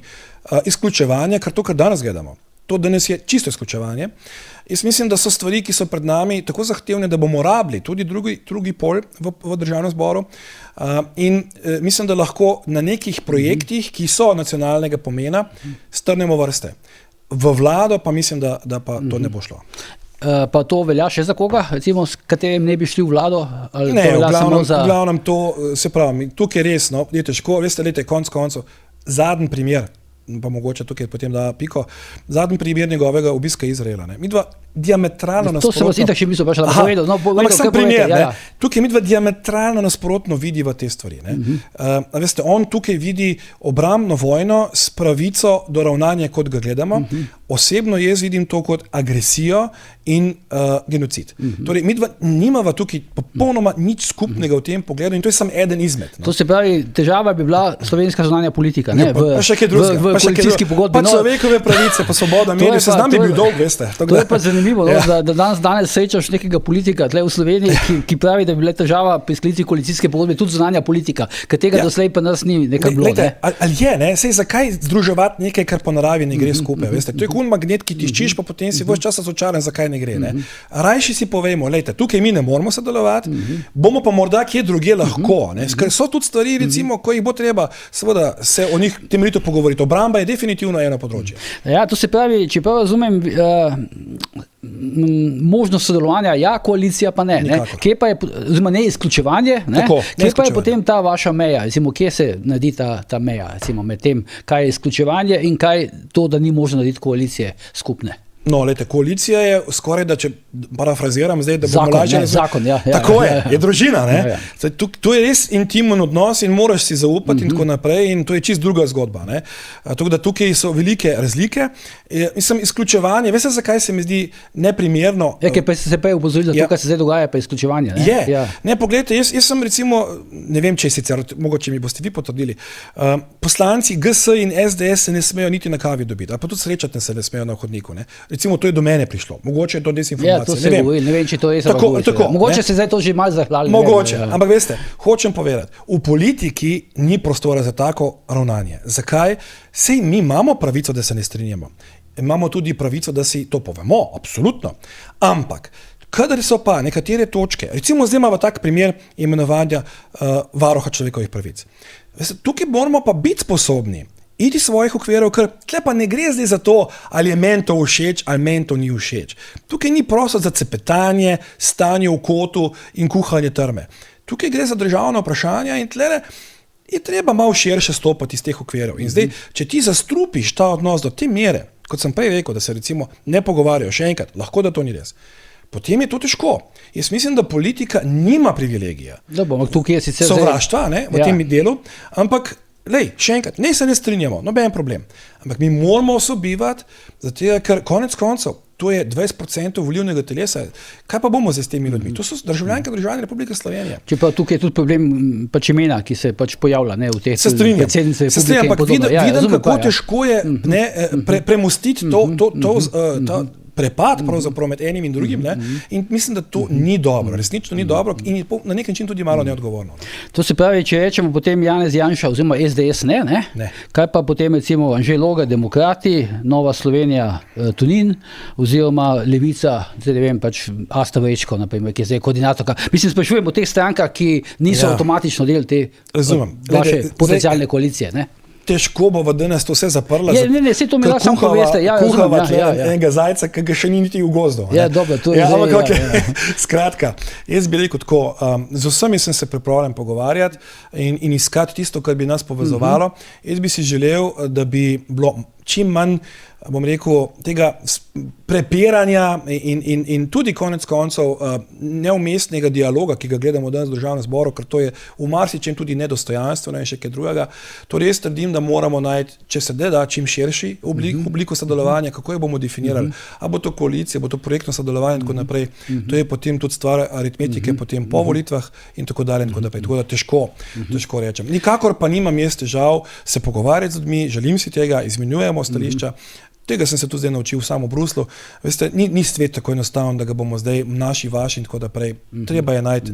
izključevanje, kar to, kar danes gledamo. To danes je čisto izključevanje. Jaz mislim, da so stvari, ki so pred nami, tako zahtevne, da bomo rabili tudi drugi pol v državnem zboru. In mislim, da lahko na nekih projektih, ki so nacionalnega pomena, strnemo vrste. V vlado pa mislim, da pa to ne bo šlo. Pa to velja še za koga, recimo, s katerim ne bi šli v vlado? Ne, v glavnem to, se pravi, tukaj resno, je težko, veste, konc koncev, zadnji primer, pa mogoče tukaj potem da piko, zadnji primer njegovega obiska Izraela. Midva diametralno nasprotno... To se vas itak še mislo vprašala, povedal. Ampak sem primer, tukaj midva diametralno nasprotno vidiva te stvari. Veste, on tukaj vidi obrambno vojno s pravico do ravnanja, kot ga gledamo. Osebno jaz vidim to kot agresijo in genocid. Torej, midva nimava tukaj popolnoma nič skupnega v tem pogledu in to je samo eden izmed. To se pravi, težava bi bila slovenska zunanja politika, ne? V koalicijski pogodbi. Pa človekove pravice, pa svoboda medijev, se znam bi bil dolg, veste. To je pa zanimivo, da danes srečaš nekega politika tle v Sloveniji, ki pravi, da bi bila težava pri sklici koalicijske pogodbe tudi zunanja politika, ker tega doslej pa nas ni nekaj bilo. Ali je, ne? Sej zakaj združevati nekaj, kar po naravi ne gre skupaj, veste? To je kun magnet, ki tiščiš, pa potem si ves čas razočaran, zakaj ne gre, ne? Rajši si povejmo, lejte, tukaj mi ne moramo sodelovati, bomo pa morda kje drugje lahko, ne? Ker so tudi stvari, recimo, ko jih bo treba, seveda, se o njih temeljito pogovoriti. Obramba je definitivno eno področje. Ja, to se pravi, če prav razumem, možnost sodelovanja, ja, koalicija pa ne. Kje pa je, oziroma ne izključevanje, kje pa je potem ta vaša meja, recimo, kje se naredi ta meja, recimo, med tem, kaj je izključevanje in kaj to, da ni možno narediti koalicije skupne. No, lejte, koalicija je skoraj, da če parafraziram zdaj, da bomo lažje... Zakon, ja. Tako je družina, ne? To je res intimen odnos in moraš si zaupati in tako naprej in to je čist druga zgodba, ne? Tako da tukaj so velike razlike. Mislim, izključevanje, veste, zakaj se mi zdi neprimerno... Ker pa se prej upozorili, da tukaj se zdaj dogaja pa izključevanje, ne? Je. Ne, pogledajte, jaz sem recimo, ne vem, če sicer, mogoče mi boste vi potrdili, poslanci GS in SDS se ne smejo niti na kavi dobiti, ali pa tudi srečati se ne smejo na hodniku, ne? Recimo, to je do mene prišlo. Mogoče je to desinformacija. Ja, to se govori, ne vem, če to je res. Mogoče se zdaj to že malo zahvalili. Mogoče, ampak veste, hočem povedati, v politiki ni prostora za tako ravnanje. Zakaj? Sej mi imamo pravico, da se ne strinjamo. Imamo tudi pravico, da si to povemo, absolutno. Ampak, kadar so pa nekatere točke, recimo zdaj imamo tak primer imenovanja varuha človekovih pravic. Veste, tukaj moramo pa biti sposobni iti svojih okvirov, ker tle pa ne gre zdaj za to, ali je meni to všeč, ali meni to ni všeč. Tukaj ni prostor za cepetanje, stanje v kotu in kuhanje trme. Tukaj gre za državno vprašanje in tle je treba malo širše stopati iz teh okvirov. In zdaj, če ti zastrupiš ta odnos do te mere, kot sem prej rekel, da se recimo ne pogovarjajo, še enkrat, lahko da to ni res, potem je to težko. Jaz mislim, da politika nima privilegija. Tukaj je sicer sovraštva v tem delu, ampak še enkrat, ne se ne strinjamo, noben problem. Ampak mi moramo sobivati, zato ker konec koncev, to je 20% volilnega telesa. Kaj pa bomo zdaj s temi ljudmi? To so državljanke državljani Republike Slovenije. Če pa tukaj je tudi problem imena, ki se pojavlja v teh predsednice Republike. Se strinjam, ampak vidim, kako težko je premostiti to prepad pravzaprav med enim in drugim, in mislim, da to ni dobro, resnično ni dobro in je na nek način tudi malo neodgovorno. To se pravi, če rečemo potem Janez Janša oziroma SDS ne? Kaj pa potem recimo Anže Logar, Demokrati, Nova Slovenija, Tonin oziroma Levica, zdaj ne vem, Asta Vrečko, naprimer, ki je zdaj koordinatorka. Mislim, sprašujem o teh strankah, ki niso avtomatično del te vaše potencialne koalicije, ne? Težko bo v danes to vse zaprla. Ne, se to mi lahko samo poveste. Kuhava enega zajca, ki ga še ni niti v gozdu. Dobro, to je zdaj. Skratka, jaz bi rekel tako, z vsemi sem se pripravljen pogovarjati in iskati tisto, kar bi nas povezovalo. Jaz bi si želel, da bi bilo čim manj, bom rekel, tega prepiranja in tudi konec koncev neumestnega dialoga, ki ga gledamo danes v Državnem zboru, ker to je v marsičem tudi nedostojanstveno in še kaj drugega. Torej jaz trdim, da moramo najti, če se da, čim širši obliko sodelovanja, kako jo bomo definirali. A bo to koalicija, bo to projektno sodelovanje in tako naprej. To je potem tudi stvar aritmetike potem po volitvah in tako dalje in tako naprej. Tako da težko rečem. Nikakor pa nimam jaz težav se pogovarjati z ljudmi, želim si tega, izmenjujemo stališča. Tega sem se tudi zdaj naučil samo v Bruslu. Veste, ni svet tako enostaven, da ga bomo zdaj naši, vaši in tako naprej. Treba je najti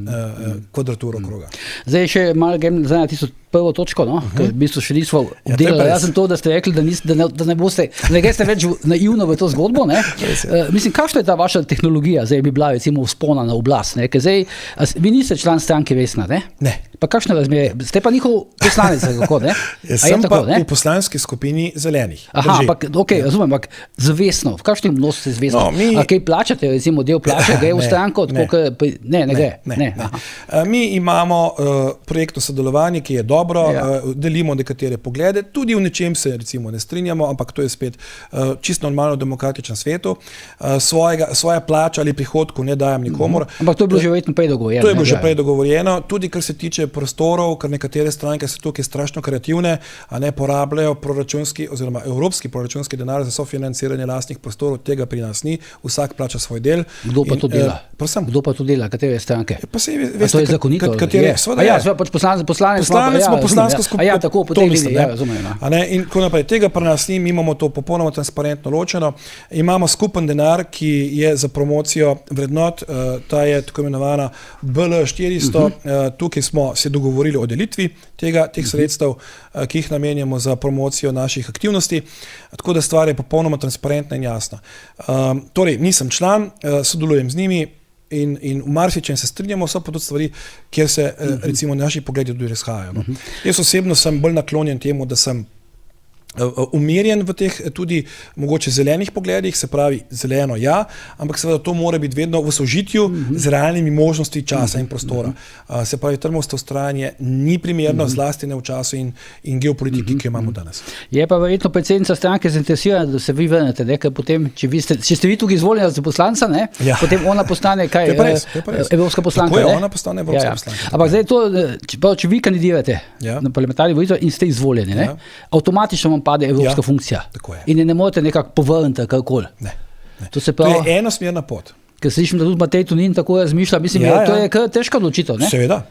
kvadraturo kroga. Zdaj še malo grem nazaj na tisto prvo točko, ker v bistvu še nismo obdelali. Jaz sem to, da ste rekli, da ne boste, ne greste več naivno v to zgodbo. Mislim, kakšna je ta vaša tehnologija, zdaj bi bila recimo vzpona na oblast? Ker zdaj, vi niste član stranke Vesna, ne? Ne. Pa kakšne razmere? Ste pa njihov poslanec, kako, ne? Sem pa v poslanski skupini Zelenih. Aha, ampak, razumem, ampak z Vesno, v kakšnem odnosu ste z Vesno? A kaj plačate, recimo del plače, gre v stranko? Ne gre. Mi imamo projektno sodelovanje, ki je dobro, delimo nekatere poglede, tudi v nečem se recimo ne strinjamo, ampak to je spet čisto normalno v demokratičnem svetu. Svoja plača ali prihodku ne dajem nikomor. Ampak to je bilo že verjetno prej dogovorjeno. To je bilo že prej dogovorjeno, tudi kar se tiče prostorov, ker nekatere stranke so tukaj strašno kreativne, a ne porabljajo proračunski oziroma evropski proračunski denar za sofinanciranje lastnih prostorov, tega pri nas ni, vsak plača svoj del. Kdo pa to dela? Kdo pa to dela? Katere stranke? Pa se veste, to je zakonito? Poslanec smo poslanska skupina. Tako potem vidi, razumem. In tako naprej. Tega pri nas ni, mi imamo to popolnoma transparentno ločeno. Imamo skupen denar, ki je za promocijo vrednot, ta je tako imenovana BL 400, tukaj smo se dogovorili o delitvi teh sredstev, ki jih namenjamo za promocijo naših aktivnosti, tako da stvar je popolnoma transparentna in jasna. Torej, nisem član, sodelujem z njimi in v marsičem se strinjamo, so pa tudi stvari, kjer se recimo naši pogledi tudi razhajajo. Jaz osebno sem bolj naklonjen temu, da sem umirjen v teh tudi mogoče zelenih pogledih, se pravi zeleno ampak seveda to mora biti vedno v sožitju z realnimi možnosti časa in prostora. Se pravi, trmovsko vztrajanje ni primerno, zlasti ne v času in geopolitiki, ki jo imamo danes. Je pa verjetno predsednica stranke zainteresirana, da se vi vrnete, ker potem, če ste vi tukaj izvoljeni za poslanca, potem ona postane evropska poslanka. Tako je, ona postane evropska poslanka. Ampak zdaj to, če vi kandidirate na parlamentarni volitve in ste izvoljeni, avtomatično pade evropska funkcija. In ne morete nekako povrniti karkoli. Ne. To je enosmerna pot. Ker slišim, da tudi Matej Tonin tako razmišlja, mislim, to je kar težka odločitev. Seveda.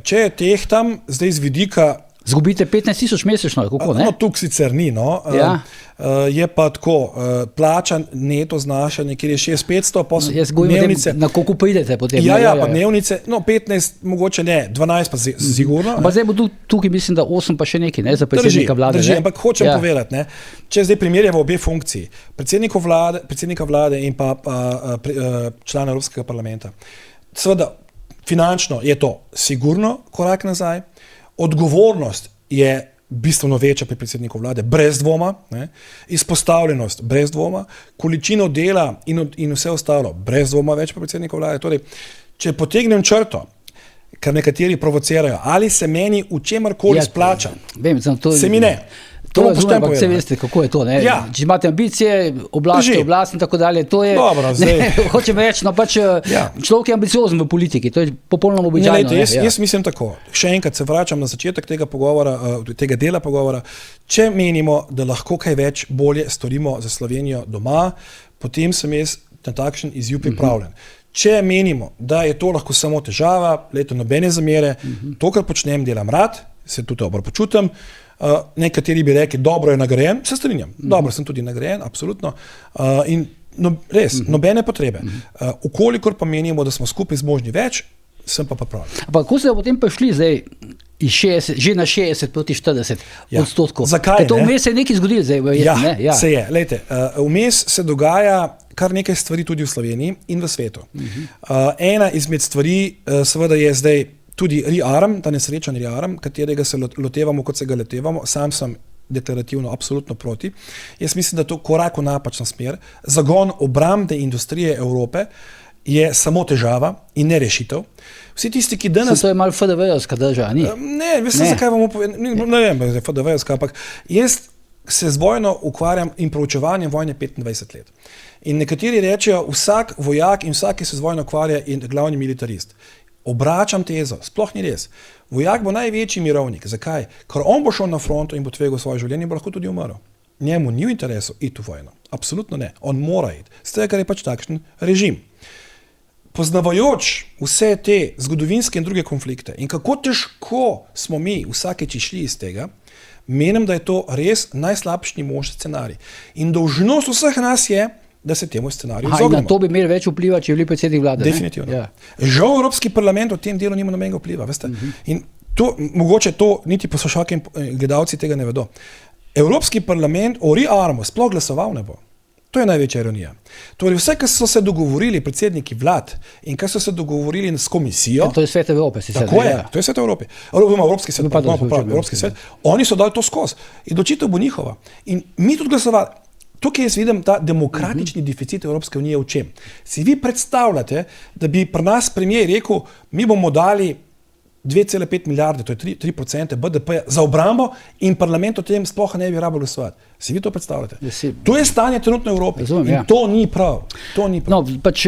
Če je tehtam zdaj z vidika Zgubite 15,000 mesečno, kako ne? No, tukaj sicer ni, no. Je pa tako, plača neto znaša nekje 6,500, pa so dnevnice. Na koliko pridete potem? Ja, pa dnevnice, no 15, mogoče ne, 12 pa sigurno. Ampak zdaj bo tukaj, mislim, da 8 pa še nekaj, ne, za predsednika vlade. Drži, ampak hočem povedati, ne, če zdaj primerjamo obe funkciji, predsednika vlade in pa člana Evropskega parlamenta, seveda finančno je to sigurno korak nazaj, odgovornost je bistveno večja pri predsedniku vlade, brez dvoma, ne? Izpostavljenost, brez dvoma, količino dela in vse ostalo, brez dvoma več pri predsedniku vlade. Torej, če potegnem črto, kar nekateri provocirajo, ali se meni v čemarkoli splača, se mi ne. To razumem, ampak vse veste, kako je to. Ne? Ja. Če imate ambicije, oblast in tako dalje, to je... Dobro, hočem reči, no pač človek je ambiciozen v politiki, to je popolnoma običajno. Jaz mislim tako, še enkrat se vračam na začetek tega dela pogovora, če menimo, da lahko kaj več bolje storimo za Slovenijo doma, potem sem jaz na takšen izziv pripravljen. Če menimo, da je to lahko samo težava, nobene zamere, to, kar počnem, delam rad, se tudi dobro počutim, nekateri bi rekli, dobro je nagrajen, se strinjam, dobro sem tudi nagrajen, absolutno, in res, nobene potrebe. Ukolikor pa menimo, da smo skupaj zmožni več, sem pa pravi. Ampak kako ste potem prišli zdaj iz 60, že na 60 proti 40 odstotkov? Zakaj? To vmes se je nekaj zgodilo zdaj? Se je. Lejte, vmes se dogaja kar nekaj stvari tudi v Sloveniji in v svetu. Ena izmed stvari seveda je zdaj tudi rearm, ta nesrečen rearm, katerega se lotevamo, kot se ga lotevamo, sam sem deklarativno absolutno proti. Jaz mislim, da to korak v napačno smer. Zagon obrambne industrije Evrope je samo težava in ne rešitev. Vsi tisti, ki danes... To je malo FDV-ovska država, ni? Ne, veste, zakaj vam ne vem, da je FDV-ovska, ampak jaz se z vojno ukvarjam in proučevanjem vojne 25 let. In nekateri rečejo, vsak vojak in vsak, ki se z vojno ukvarja, je glavni militarist. Obračam tezo, sploh ni res. Vojak bo največji mirovnik. Zakaj? Ker on bo šel na fronto in bo tvegal svoje življenje in bo lahko tudi umrl. Njemu ni v interesu iti v vojno. Absolutno ne. On mora iti. Zdaj, ker je pač takšen režim. Poznavajoč vse te zgodovinske in druge konflikte in kako težko smo mi vsakeč išli iz tega, menim, da je to res najslabši možni scenarij. In dolžnost vseh nas je, da se temu scenariju izognemo. Na to bi imeli več vpliva, če je bili predsednik vlade. Definitivno. Ja. Žal Evropski parlament v tem delu nima nobenega vpliva. Veste? In to, mogoče to niti poslušalke in gledalci tega ne vedo. Evropski parlament o rearmu sploh glasoval ne bo. To je največja ironija. Torej vse, kar so se dogovorili predsedniki vlad in kar so se dogovorili s komisijo... To je svet Evrope. Tako je, to je svet Evrope. Evropski svet. Oni so dali to skozi. In odločitev bo njihova. In mi tudi glasovali. Tukaj jaz vidim ta demokratični deficit Evropske unije v čem. Si vi predstavljate, da bi pri nas premier rekel, mi bomo dali 2,5 milijarde, to je 3% BDP za obrambo in parlament o tem sploh ne bi rabo glasovati. Si vi to predstavljate? To je stanje trenutno v Evropi. In to ni prav. No, pač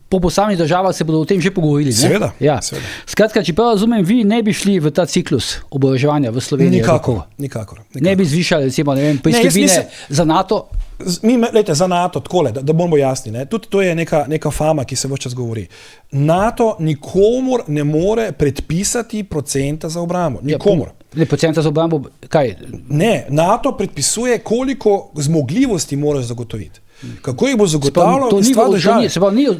po posameznih državah se bodo o tem že pogovorili. Seveda. Ja. Skratka, če prav razumem, vi ne bi šli v ta ciklus oboroževanja v Sloveniji? Nikakor. Ne bi zvišali, recimo, ne vem, pristojbine za NATO? Za NATO, takole, da bomo jasni, ne? Tudi to je neka fama, ki se vse čas govori. NATO nikomur ne more predpisati procenta za obrambo. Nikomur. Procenta za obrambo, kaj? Ne, NATO predpisuje, koliko zmogljivosti moraš zagotoviti. Kako jih bo zagotavljal in stvar države.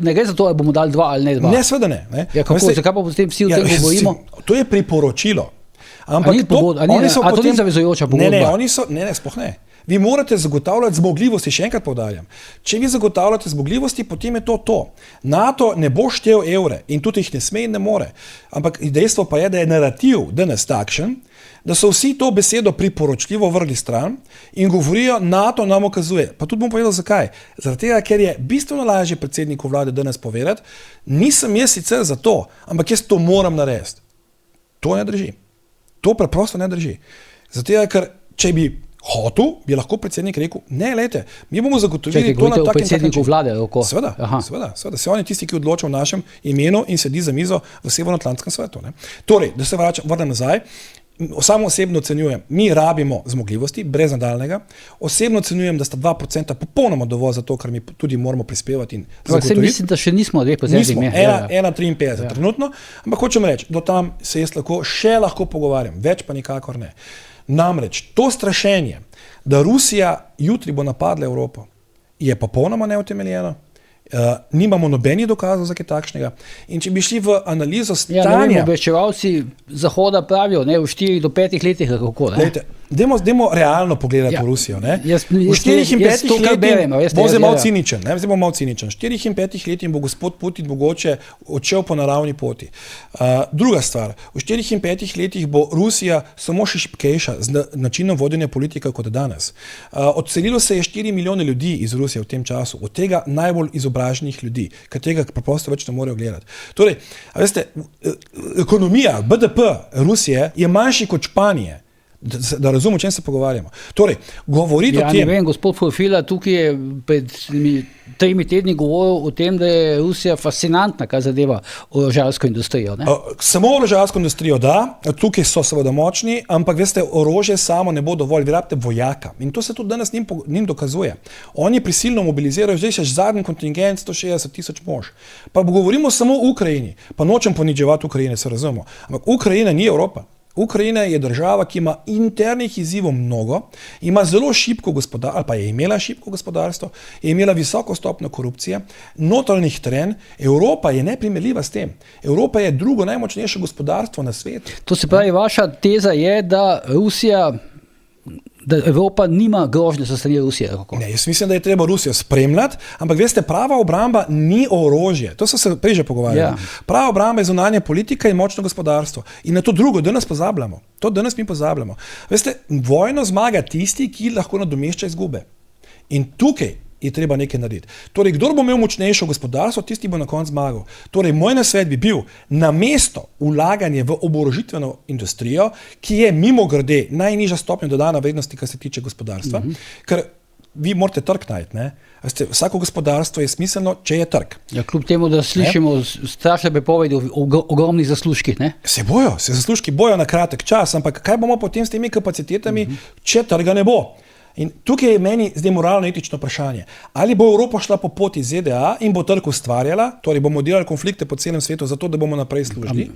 Ne gre za to, da bomo dali 2 ali ne 2. Ne, seveda ne. Zakaj pa potem vsi o tem govorimo? To je priporočilo. A to ni zavezujoča pogodba? Ne, sploh ne. Vi morate zagotavljati zmogljivosti, še enkrat poudarjam. Če vi zagotavljate zmogljivosti, potem je to. NATO ne bo štel evre in tudi jih ne sme in ne more. Ampak dejstvo pa je, da je narativ danes takšen, da so vsi to besedo priporočljivo vrgli stran in govorijo, NATO nam ukazuje. Pa tudi bom povedal zakaj. Zaradi tega, ker je bistveno lažje predsedniku vlade danes povedati, nisem jaz sicer za to, ampak jaz to moram narediti. To ne drži. To preprosto ne drži. Zaradi tega, ker če bi hotel, bi lahko predsednik rekel, ne, lejte, mi bomo zagotovili to na tak način. Vlade, seveda. Se on je tisti, ki odloča v našem imenu in sedi za mizo v Severnoatlantskem svetu. Ne? Torej, da se vrnem nazaj, samo osebno ocenjujem, mi rabimo zmogljivosti, brez nadaljnega. Osebno ocenjujem, da sta 2% popolnoma dovolj za to, kar mi tudi moramo prispevati in zagotoviti. Mislim, da še nismo 2%. Nismo, 1,53 trenutno, ampak hočem reči, do tam se jaz lahko pogovarjam, več pa nikakor ne. Namreč to strašenje, da Rusija jutri bo napadla Evropo, je popolnoma neutemeljeno. Nimamo nobenih dokazov za kaj takšnega. In če bi šli v analizo stanja... Obveščevalci Zahoda pravijo, v 4 do 5 letih, kako ne? Dajmo realno pogledati v Rusijo. V 4 in 5 letih bo zdaj malo ciničen. Zdaj bo malo ciničen. 4 in 5 letih bo gospod Putin mogoče odšel po naravni poti. Druga stvar, v 4 in 5 letih bo Rusija samo še šibkejša z načinom vodenja politika kot danes. Odselilo se je 4 milijone ljudi iz Rusije v tem času, od tega najbolj izobraženih ljudi, katerega preprosto več ne morejo gledati. Torej, veste, ekonomija, BDP Rusije je manjši kot Španije. Da razumemo, o čem se pogovarjamo. Torej, govoriti o tem... Ne vem, gospod Forfila tukaj je pred 3 tedni govoril o tem, da je Rusija fascinantna, kar zadeva orožarsko industrijo. Samo orožarsko industrijo, da, tukaj so seveda močni, ampak veste, orožje samo ne bo dovolj, vi rabite vojaka. In to se tudi danes njim dokazuje. Oni prisilno mobilizirajo, zdaj še zadnji kontingent 160,000 mož. Pa govorimo samo o Ukrajini, pa nočem poniževati Ukrajine, se razumemo. Ampak Ukrajina ni Evropa. Ukrajina je država, ki ima internih izzivov mnogo, ima zelo šibko gospodarstvo, ali pa je imela šibko gospodarstvo, je imela visoko stopnjo korupcije, notranjih trenj. Evropa je neprimerljiva s tem. Evropa je drugo najmočnejše gospodarstvo na svetu. To se pravi, vaša teza je, da Evropa nima grožnje sa strani Rusije. Ne, jaz mislim, da je treba Rusijo spremljati, ampak veste, prava obramba ni orožje. To so se prej že pogovarjali. Ja. Prava obramba je zunanja politika in močno gospodarstvo. In na to drugo, danes pozabljamo. To danes mi pozabljamo. Veste, vojno zmaga tisti, ki lahko nadomešča izgube. In tukaj je treba nekaj narediti. Torej, kdor bo imel močnejšo gospodarstvo, tisti bo na koncu zmagal. Torej, moj nasvet bi bil namesto vlaganje v oborožitveno industrijo, ki je mimogrede najnižja stopnja dodana vrednosti, kar se tiče gospodarstva, ker vi morate trg najti, ne? Vsako gospodarstvo je smiselno, če je trg. Ja, kljub temu, da slišimo strašne prepovedi o ogromnih zaslužkih, ne? Se zaslužki bojo na kratek čas, ampak kaj bomo potem s temi kapacitetami, če trga ne bo? In tukaj je meni zdaj moralno-etično vprašanje. Ali bo Evropa šla po poti ZDA in bo trg ustvarjala, torej bomo delali konflikte po celem svetu zato, da bomo naprej služili.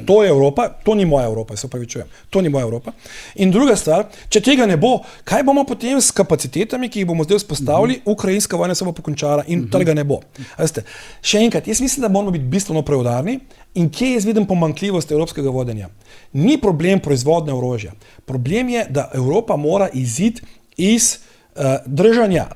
To je Evropa, to ni moja Evropa, se opravičujem. To ni moja Evropa. In druga stvar, če tega ne bo, kaj bomo potem s kapacitetami, ki jih bomo zdaj vzpostavili, ukrajinska vojna se bo pokončala in trga ne bo. Veste, še enkrat, jaz mislim, da moramo biti bistveno preudarni. In kje jaz vidim pomanjkljivost evropskega vodenja? Ni problem proizvodne orožja. Problem je, da Evropa mora iziti iz držanja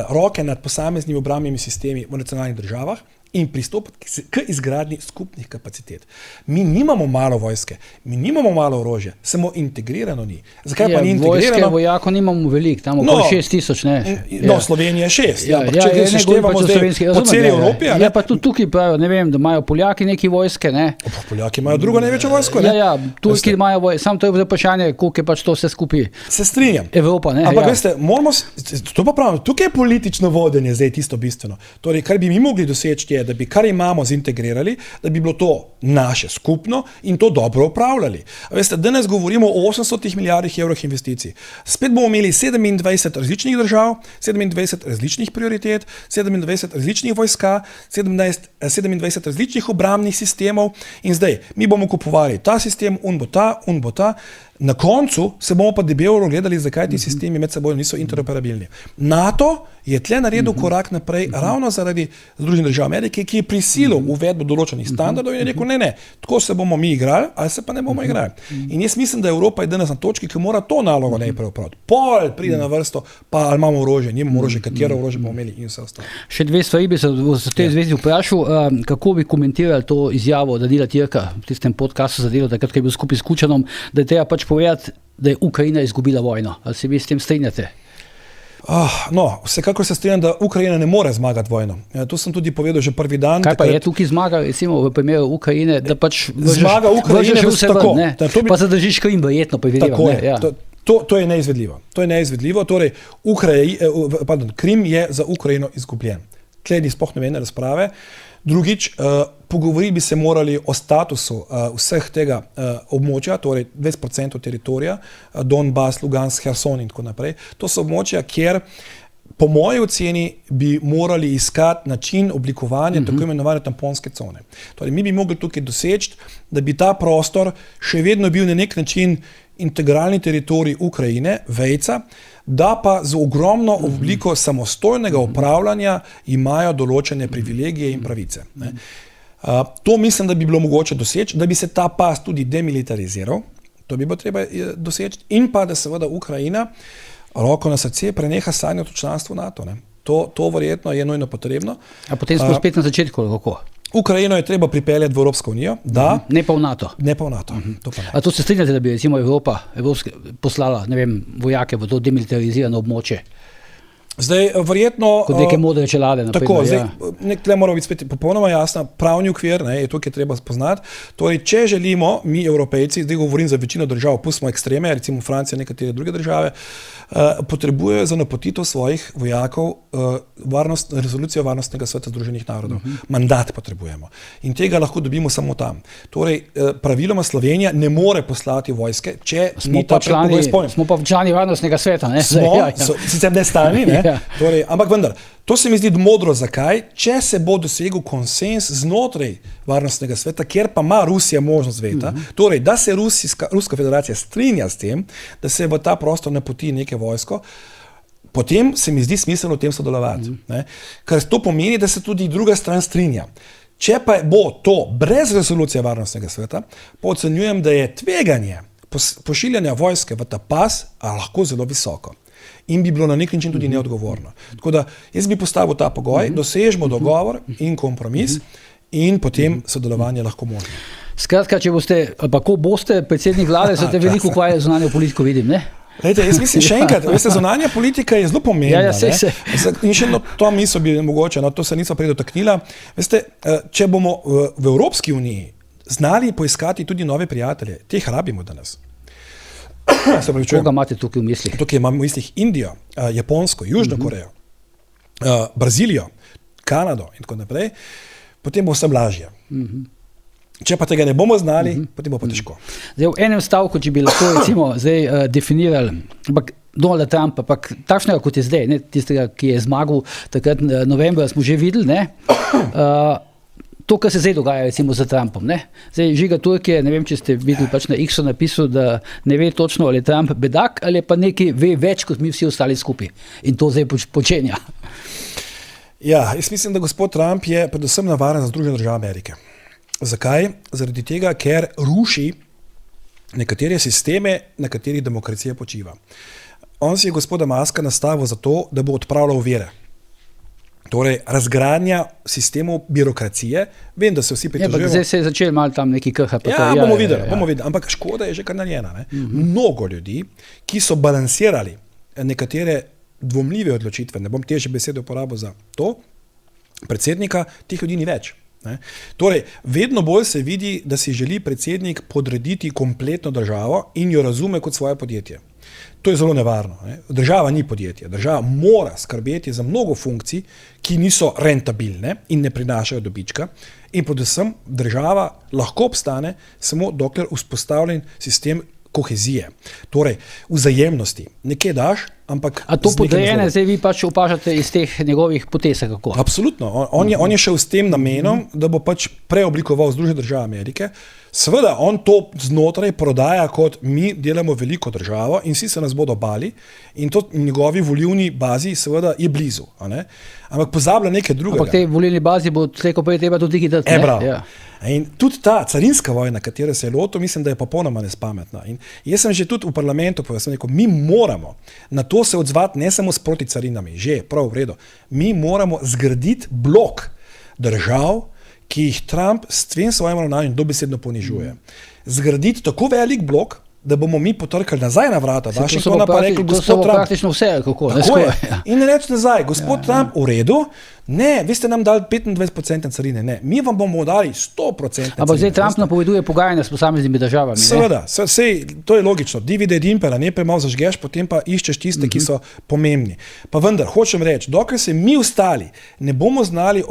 roke nad posameznimi obrambnimi sistemi v nacionalnih državah in pristopiti k izgradnji skupnih kapacitet. Mi nimamo malo vojske, mi nimamo malo orožja, samo integrirano ni. Zakaj pa ni integrirano? Vojske vojako nimamo veliko, tam okoli 6,000, ne? Slovenija je 6. Če če seštevamo zdaj po celi Evropi. Ja, pa tudi tukaj pravijo, ne vem, da imajo Poljaki neki vojske, ne? Poljaki imajo drugo največjo vojsko, ne? Ja, Turki imajo vojsko, samo to je vprašanje, koliko je pač to vse skupaj. Se strinjam. Evropa, ne? Ampak veste, to pa pravim, tukaj je politično vodenje zdaj tisto bistveno. Torej, kar bi mi mogli doseči, da bi kar imamo zintegrirali, da bi bilo to naše skupno in to dobro upravljali. Veste, danes govorimo o 800 milijardah evrov investicij. Spet bomo imeli 27 različnih držav, 27 različnih prioritet, 27 različnih vojska, 27 različnih obrambnih sistemov in zdaj mi bomo kupovali ta sistem, un bo ta. Na koncu se bomo pa debelo gledali, zakaj ti sistemi med seboj niso interoperabilni. NATO je tle naredil korak naprej ravno zaradi Združenih držav Amerike, ki je prisilil uvedbo določenih standardov in je rekel, ne, tako se bomo mi igrali, ali se pa ne bomo igrali. In jaz mislim, da Evropa je danes na točki, ki mora to nalogo najprej opraviti. Pol pride na vrsto, pa ali imamo orožje, nimamo orožje, katero orožje bomo imeli in vse ostalo. Še dve stvari bi se v tej zvezi vprašal, kako bi komentirali to izjavo Danila Türka v tistem podcastu za Delo, takrat, ko je bil skupaj s Kučanom, da je treba pač povedati, da je Ukrajina izgubila vojno. Ali se vi s tem strinjate? Vsekakor se strinjam, da Ukrajina ne more zmagati vojno. To sem tudi povedal že prvi dan. Kaj pa je tukaj zmaga, recimo v primeru Ukrajine, da pač zmaga Ukrajine tako, pa zadržiš Krim, verjetno predvidevam. To je neizvedljivo. To je neizvedljivo. Torej, Krim je za Ukrajino izgubljen. Tle ni sploh nobene razprave. Drugič, pogovorili bi se morali o statusu vseh tega območja, torej 20% teritorija, Donbas, Lugansk, Herson in tako naprej. To so območja, kjer po moji oceni bi morali iskati način oblikovanja tako imenovane tamponske cone. Torej, mi bi mogli tukaj doseči, da bi ta prostor še vedno bil na nek način integralni teritorij Ukrajine, vejca, da pa z ogromno obliko samostojnega upravljanja imajo določene privilegije in pravice. Ne. To mislim, da bi bilo mogoče doseči, da bi se ta pas tudi demilitariziral, to bi bilo treba doseči, in pa da seveda Ukrajina roko na srce preneha sanjati o članstvu NATO. Ne. To verjetno je nujno potrebno. A potem smo spet na začetku, kako? Ukrajino je treba pripeljati v Evropsko unijo, da. Ne pa v NATO. Ne pa v NATO. To pa ne. A to se strinjate, da bi recimo Evropa poslala, ne vem, vojake v to demilitarizirano območje? Zdaj, verjetno. Kot neke modre čelade. Tako, tle mora biti spet popolnoma jasna, pravni okvir, je tukaj treba spoznati. Torej, če želimo, mi Evropejci, zdaj govorim za večino držav, pustimo ekstreme, recimo Francija, nekatere druge države, potrebujejo za napotitev svojih vojakov rezolucijo Varnostnega sveta Združenih narodov. Mandat potrebujemo. In tega lahko dobimo samo tam. Torej, praviloma Slovenija ne more poslati vojske, če ni ta predpogoj izpolnjen. Smo pa člani Varnostnega sveta, ne? Sicer ne stalni, ne? Torej, ampak vendar, to se mi zdi modro. Zakaj? Če se bo dosegel konsens znotraj Varnostnega sveta, kjer pa ima Rusija možnost veta, torej, da se Ruska federacija strinja s tem, da se v ta prostor napoti neke vojsko, potem se mi zdi smiselno o tem sodelovati. Ker to pomeni, da se tudi druga stran strinja. Če pa bo to brez resolucije Varnostnega sveta, pa ocenjujem, da je tveganje pošiljanja vojske v ta pas lahko zelo visoko. In bi bilo na nek način tudi neodgovorno. Tako da jaz bi postavil ta pogoj, dosežemo dogovor in kompromis in potem sodelovanje lahko možno. Skratka, če boste, pa ko boste predsednik vlade, se te veliko ukvarjali z zunanjo politiko, vidim, ne? Lejte, jaz mislim še enkrat, zunanja politika je zelo pomembna. In še to misel bi mogoče, to se nismo prej dotaknila. Veste, če bomo v Evropski uniji znali poiskati tudi nove prijatelje, teh rabimo danes. Koga imate tukaj v mislih? Tukaj imam v mislih Indijo, Japonsko, Južno Korejo, Brazilijo, Kanado in tako naprej. Potem bo vsem lažje. Če pa tega ne bomo znali, potem bo pa težko. Zdaj, v enem stavku, če bi lahko recimo zdaj definirali, ampak Donalda Trumpa, ampak takšnega kot je zdaj, ne, tistega, ki je zmagal takrat novembra, smo že videli, ne, to, kar se zdaj dogaja recimo za Trumpom. Ne? Zdaj, Žiga Turk je, ne vem, če ste videli, pač na X-u napisal, da ne ve točno, ali je Trump bedak, ali pa nekaj ve več, kot mi vsi ostali skupaj. In to zdaj počenja. Ja, jaz mislim, da gospod Trump je predvsem navaren za Združene države Amerike. Zakaj? Zaradi tega, ker ruši nekatere sisteme, na katerih demokracija počiva. On si je gospoda Muska nastavil za to, da bo odpravljal ovire. Torej, razgradnja sistemov birokracije. Vem, da se vsi pritožujejo. Zdaj se je začel malo tam neki krhati. Bomo videli. Ampak škoda je že kar narejena. Mnogo ljudi, ki so balansirali nekatere dvomljive odločitve, ne bom težje besede uporabil za to, predsednika, teh ljudi ni več. Torej, vedno bolj se vidi, da si želi predsednik podrediti kompletno državo in jo razume kot svoje podjetje. To je zelo nevarno. Država ni podjetje. Država mora skrbeti za mnogo funkcij, ki niso rentabilne in ne prinašajo dobička. In predvsem država lahko obstane samo dokler vzpostavljen sistem kohezije. Torej, vzajemnosti. Nekje daš, ampak... A to podrejene zdaj vi pač opažate iz teh njegovih potez, kako? Absolutno. On je šel s tem namenom, da bo pač preoblikoval Združene države Amerike. Seveda, on to znotraj prodaja kot mi delamo veliko državo in vsi se nas bodo bali in to njegovi volilni bazi seveda je blizu. Ampak pozablja nekaj drugega. Ampak tej volilni bazi bo tleko prej treba tudi dati. Ja. In tudi ta carinska vojna, katera se je lotil, mislim, da je popolnoma nespametna. In jaz sem že tudi v parlamentu povedal, mi moramo na to se odzvati ne samo s proti carinami, že prav v redu. Mi moramo zgraditi blok držav, ki jih Trump s tem svojim ravnanjem dobesedno ponižuje. Zgraditi tako velik blok, da bomo mi potrkali nazaj na vrata Washingtona, pa rekli, gospod Trump. Praktično vse, kako? Tako je. In reči nazaj, gospod Trump, v redu, Ne, vi ste nam dali 25% carine, ne, mi vam bomo dali 100%. Ampak zdaj Trump napoveduje pogajanja s posameznimi državami. Seveda, to je logično. Divide et impera, ne pa malo zažgeš, potem pa iščeš tiste, ki so pomembni. Pa vendar, hočem reči, dokler se mi ostali ne bomo znali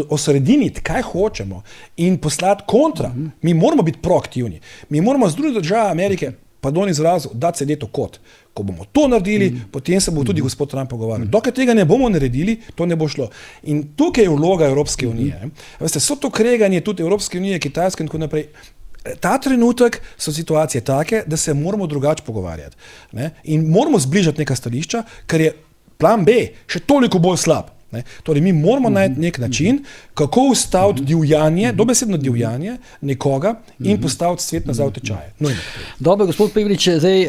osrediniti, kaj hočemo in poslati kontra, mi moramo biti proaktivni. Mi moramo z drugih držav Amerike, pardon izrazu, dati sedeti v kot. Ko bomo to naredili, potem se bo tudi gospod Trump pogovarjal. Dokler tega ne bomo naredili, to ne bo šlo. In tukaj je vloga Evropske unije. Veste, so to kreganje tudi Evropske unije, Kitajske in tako naprej. Ta trenutek so situacije take, da se moramo drugače pogovarjati. Ne? In moramo zbližati neka stališča, ker je plan B še toliko bolj slab. Ne? Torej, mi moramo najti nek način, kako ustaviti divjanje, dobesedno divjanje nekoga in postaviti svet nazaj v tečaje. Dobro, gospod Pevlič, zdaj,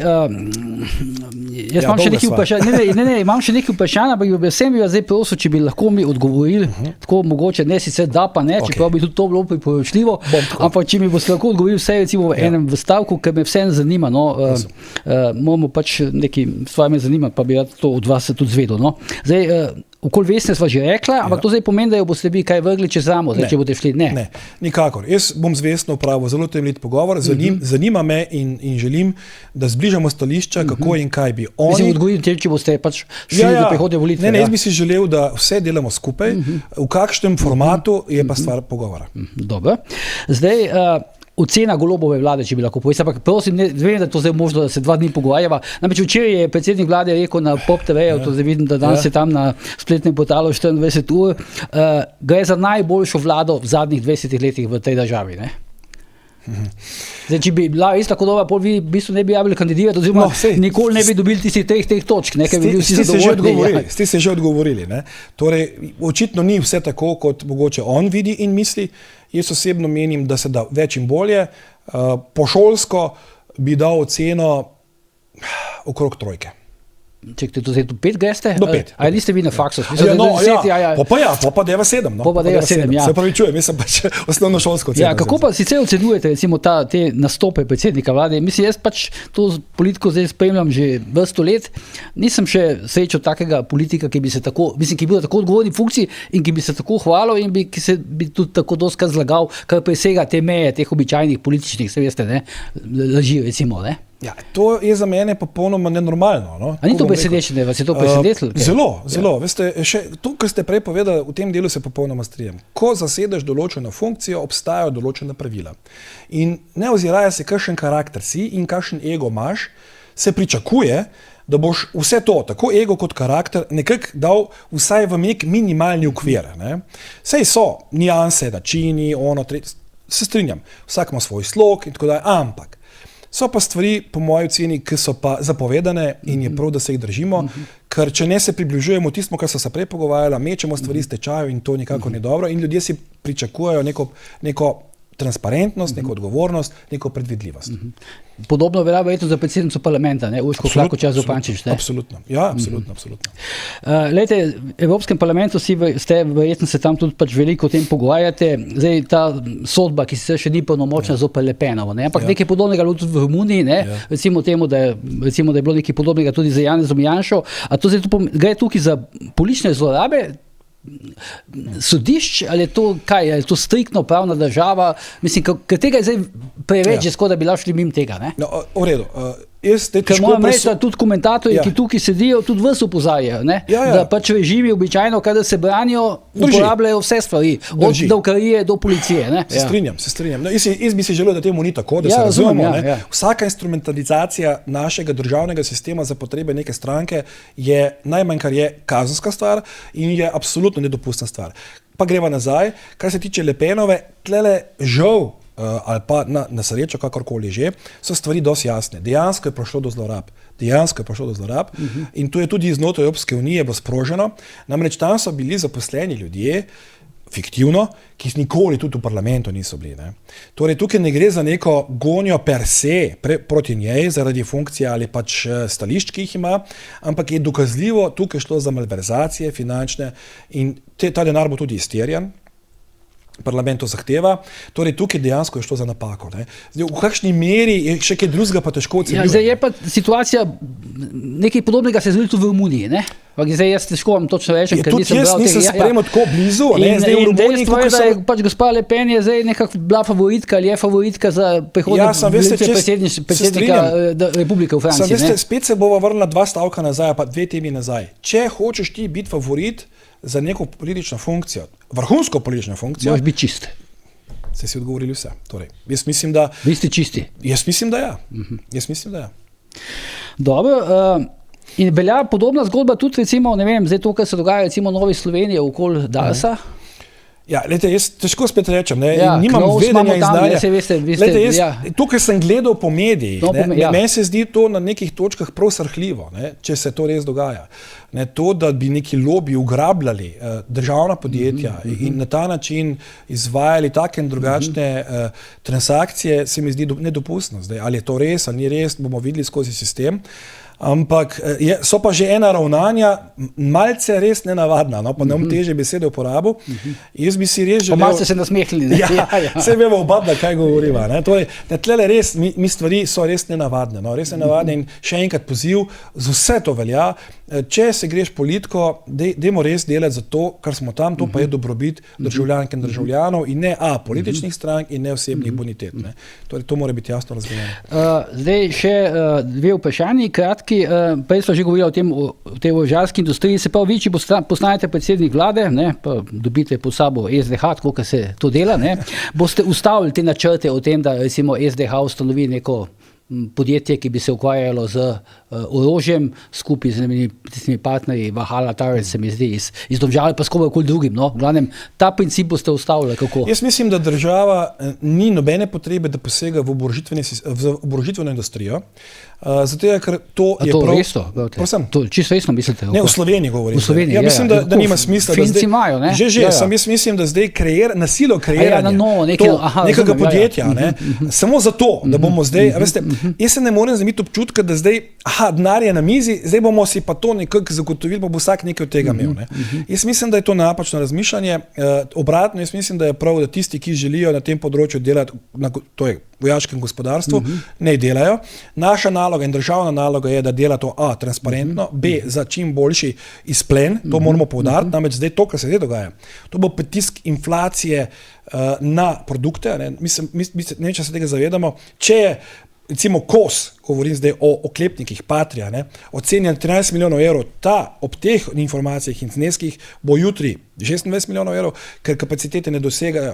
jaz imam še nekaj vprašanj. Imam še nekaj vprašanj, ampak vsem bi vas zdaj prosil, če bi lahko mi odgovorili, tako mogoče, ne sicer da pa ne, čeprav bi tudi to bilo priporočljivo, ampak če mi boste lahko odgovorili vse recimo v enem stavku, ker me vsem zanima, moramo pač nekaj stvar me zanima, pa bi to od vas tudi zvedel. Zdaj, okoli vesne sva že rekla, ampak to zdaj pomeni, da jo boste vi kaj vrgli čez ramo, če boste šli. Ne, nikakor. Jaz bom z Vesno opravil zelo temeljit pogovor, zanima me in želim, da zbližamo stališča, kako in kaj bi oni. Mislim, odgovoriti, če boste pač šli do prihodnje volitve. Ne, jaz bi si želel, da vse delamo skupaj, v kakšnem formatu je pa stvar pogovora. Dobro. Zdaj, ocena Golobove vlade, če bi lahko povedal, ampak prosim, vem, da to zdaj možno, da se 2 dni pogovarjava. Namreč včeraj je predsednik vlade rekel na Pop TV, to zdaj vidim, da danes je tam na spletnem portalu 24 ur, gre za najboljšo vlado v zadnjih 20 letih v tej državi. Ne? Zdaj, če bi bila res tako dobra, pol vi v bistvu ne bi javili kandidirati, oziroma nikoli ne bi dobili tistih teh točk, ne, ker bi bili vsi zadovoljni. Ste se že odgovorili. Ne? Torej, očitno ni vse tako, kot mogoče on vidi in misli. Jaz osebno menim, da se da več in bolje. Po-šolsko bi dal oceno okrog 3. Če te to zdaj 5 greste? Do 5. Ali niste vi na faksu? Pa pa 9-7. Se pravi čujem, jaz sem pač osnovno šolsko oceno. Kako pa sicer ocenjujete recimo te nastope predsednika vlade? Mislim, jaz pač to politiko zdaj spremljam že vrsto let. Nisem še srečal takega politika, ki bi se tako, mislim, ki bi bil tako odgovorni funkciji in ki bi se tako hvalil in ki se bi tudi tako doskrat zlagal, kar presega te meje teh običajnih političnih, se veste, ne, laži recimo, ne? Ja, to je za mene popolnoma nenormalno. No? A ni to presenečenje, vas je to presenetilo? Zelo. Veste, še to, kar ste prej povedali, v tem delu se popolnoma strinjam. Ko zasedeš določeno funkcijo, obstajajo določena pravila. In ne oziraje se, kakšen karakter si in kakšen ego imaš, se pričakuje, da boš vse to, tako ego kot karakter, nekako dal vsaj v nek minimalni okvir. Ne? Sej so nianse, načini, se strinjam, vsak ima svoj slog in tako dalje, ampak so pa stvari, po moji oceni, ki so pa zapovedane in je prav, da se jih držimo, ker če ne se približujemo tistmu, kar so se prej pogovarjali, mečemo stvari s tečajev in to nikako ni dobro in ljudje si pričakujejo neko transparentnost, neko odgovornost, neko predvidljivost. Podobno velja verjetno za predsednico parlamenta, ne? Urško Klakočar Zupančič. Absolutno. Ja, absolutno. Glejte, v Evropskem parlamentu ste verjetno se tam tudi pač veliko o tem pogovarjate. Zdaj ta sodba, ki se še ni polnomočna zoper Le Penovo, ne? Ampak nekaj podobnega bilo tudi v Romuniji, ne? Recimo temu, da je bilo nekaj podobnega tudi za Janezom Janšo. A to zdaj gre tukaj za politične zlorabe sodišč, ali je to kaj, je to striktno pravna država, mislim, ker tega je zdaj preveč, da bi šli mimo tega, ne? No, v redu. Ker moram reči, da tudi komentatorji, ki tukaj sedijo, tudi vas opozarjajo, da pač režimi običajno, kada se branijo, uporabljajo vse stvari, od davkarije do policije. Ne? Se strinjam. No, jaz bi si želel, da temu ni tako, da se razumemo. Vsaka instrumentalizacija našega državnega sistema za potrebe neke stranke je najmanj, kar je kazenska stvar in je absolutno nedopustna stvar. Pa greva nazaj, kar se tiče Le Penove, tlele žal, ali pa na srečo, kakorkoli že, so stvari dosti jasne. Dejansko je prišlo do zlorab. In to je tudi znotraj Evropske unije bilo sproženo. Namreč tam so bili zaposleni ljudje, fiktivno, ki nikoli tudi v parlamentu niso bili. Ne. Torej, tukaj ne gre za neko gonjo per se proti njej zaradi funkcije ali pač stališč, ki jih ima, ampak je dokazljivo tukaj šlo za malverzacije finančne in ta denar bo tudi izterjan. parlament to zahteva. Torej, tukaj dejansko je šlo za napako. Ne. Zdaj, v kakšni meri je še kaj drugega pa težko oceniti. Ja, zdaj je pa situacija, nekaj podobnega se je zgodilo tudi v Romuniji, ne? Zdaj jaz težko vam točno rečem, ker nisem bral tega. Nisem spremljal tako blizu. Zdaj v Romuniji, da je pač gospa Le Pen je zdaj nekako bila favoritka ali je favoritka za prihodnje predsednika Republike v Franciji. Spet se bova vrnila 2 stavka nazaj, pa 2 temi nazaj. Če hočeš ti biti favorit za neko politično funkcijo, vrhunsko politično funkcijo, moraš biti čist. Ste si odgovorili vse. Torej, jaz mislim, da... Vi ste čisti? Jaz mislim, da ja. Jaz mislim, da ja. Dobro. In velja podobna zgodba tudi, recimo, ne vem, zdaj to, kar se dogaja recimo v Novi Sloveniji okoli Darsa. Ja, lejte, jaz težko spet rečem, ne, nimam vedenja in znanja. Tukaj sem gledal po medijih, meni se zdi to na nekih točkah prav srhljivo, ne, če se to res dogaja. Ne, to, da bi neki lobi ugrabljali državna podjetja in na ta način izvajali take in drugačne transakcije, se mi zdi nedopustno. Zdaj, ali je to res, ali ni res, bomo videli skozi sistem. Ampak so pa že ena ravnanja malce res nenavadna, no, pa ne bom težje besede uporabil. Jaz bi si res želel... Malce se nasmehnili. Saj vemo oba, kaj govoriva. Torej, tlele res, mi stvari so res nenavadne. No, res nenavadne in še enkrat poziv, za vse to velja. Če se greš politiko, dajmo res delati za to, kar smo tam, to pa je dobrobit državljank in državljanov in ne političnih strank in ne osebnih bonitet. Ne. Torej, to mora biti jasno razumljeno. Zdaj še 2 vprašanji, kratki. Prej smo že govorili o tej orožarski industriji, se pa vi, če postanete predsednik vlade, ne, pa dobite pod sabo SDH, tako kot se to dela, ne, boste ustavili te načrte o tem, da recimo SDH ustanovi neko podjetje, ki bi se ukvarjalo z orožjem, skupaj z tistimi partnerji Valhalla Tower, se mi zdi, iz Domžale pa s komerkoli drugim. No? V glavnem, ta princip boste ustavili. Kako? Jaz mislim, da država ni nobene potrebe, da posega v oborožitveno industrijo. Zato je, ker to je prav... To čisto resno mislite? Ne, v Sloveniji govorim. V Sloveniji, ja, mislim, da nima smisla. Finci imajo, ne? Jaz mislim, da zdaj nasilo kreiranje nekega podjetja, samo zato, da bomo zdaj, veste, jaz se ne morem zamiti občutka, da zdaj, denar je na mizi, zdaj bomo si pa to nekako zagotovili, pa bo vsak nekaj od tega imel. Jaz mislim, da je to napačno razmišljanje. Obratno, jaz mislim, da je prav, da tisti, ki želijo na tem področju delati, to je vojaškem gospodarstvu, ne delajo. Naša naloga in državna naloga je, da dela to transparentno, za čim boljši izplen, to moramo poudariti, namreč zdaj to, kar se zdaj dogaja, to bo pritisk inflacije na produkte, ne, če se tega zavedamo, če je recimo kos, govorim zdaj o oklepnikih Patria, ocenjen 13 milijonov evrov, ob teh informacijah in zneskih bo jutri 26 milijonov evrov, ker kapacitete ne dosegajo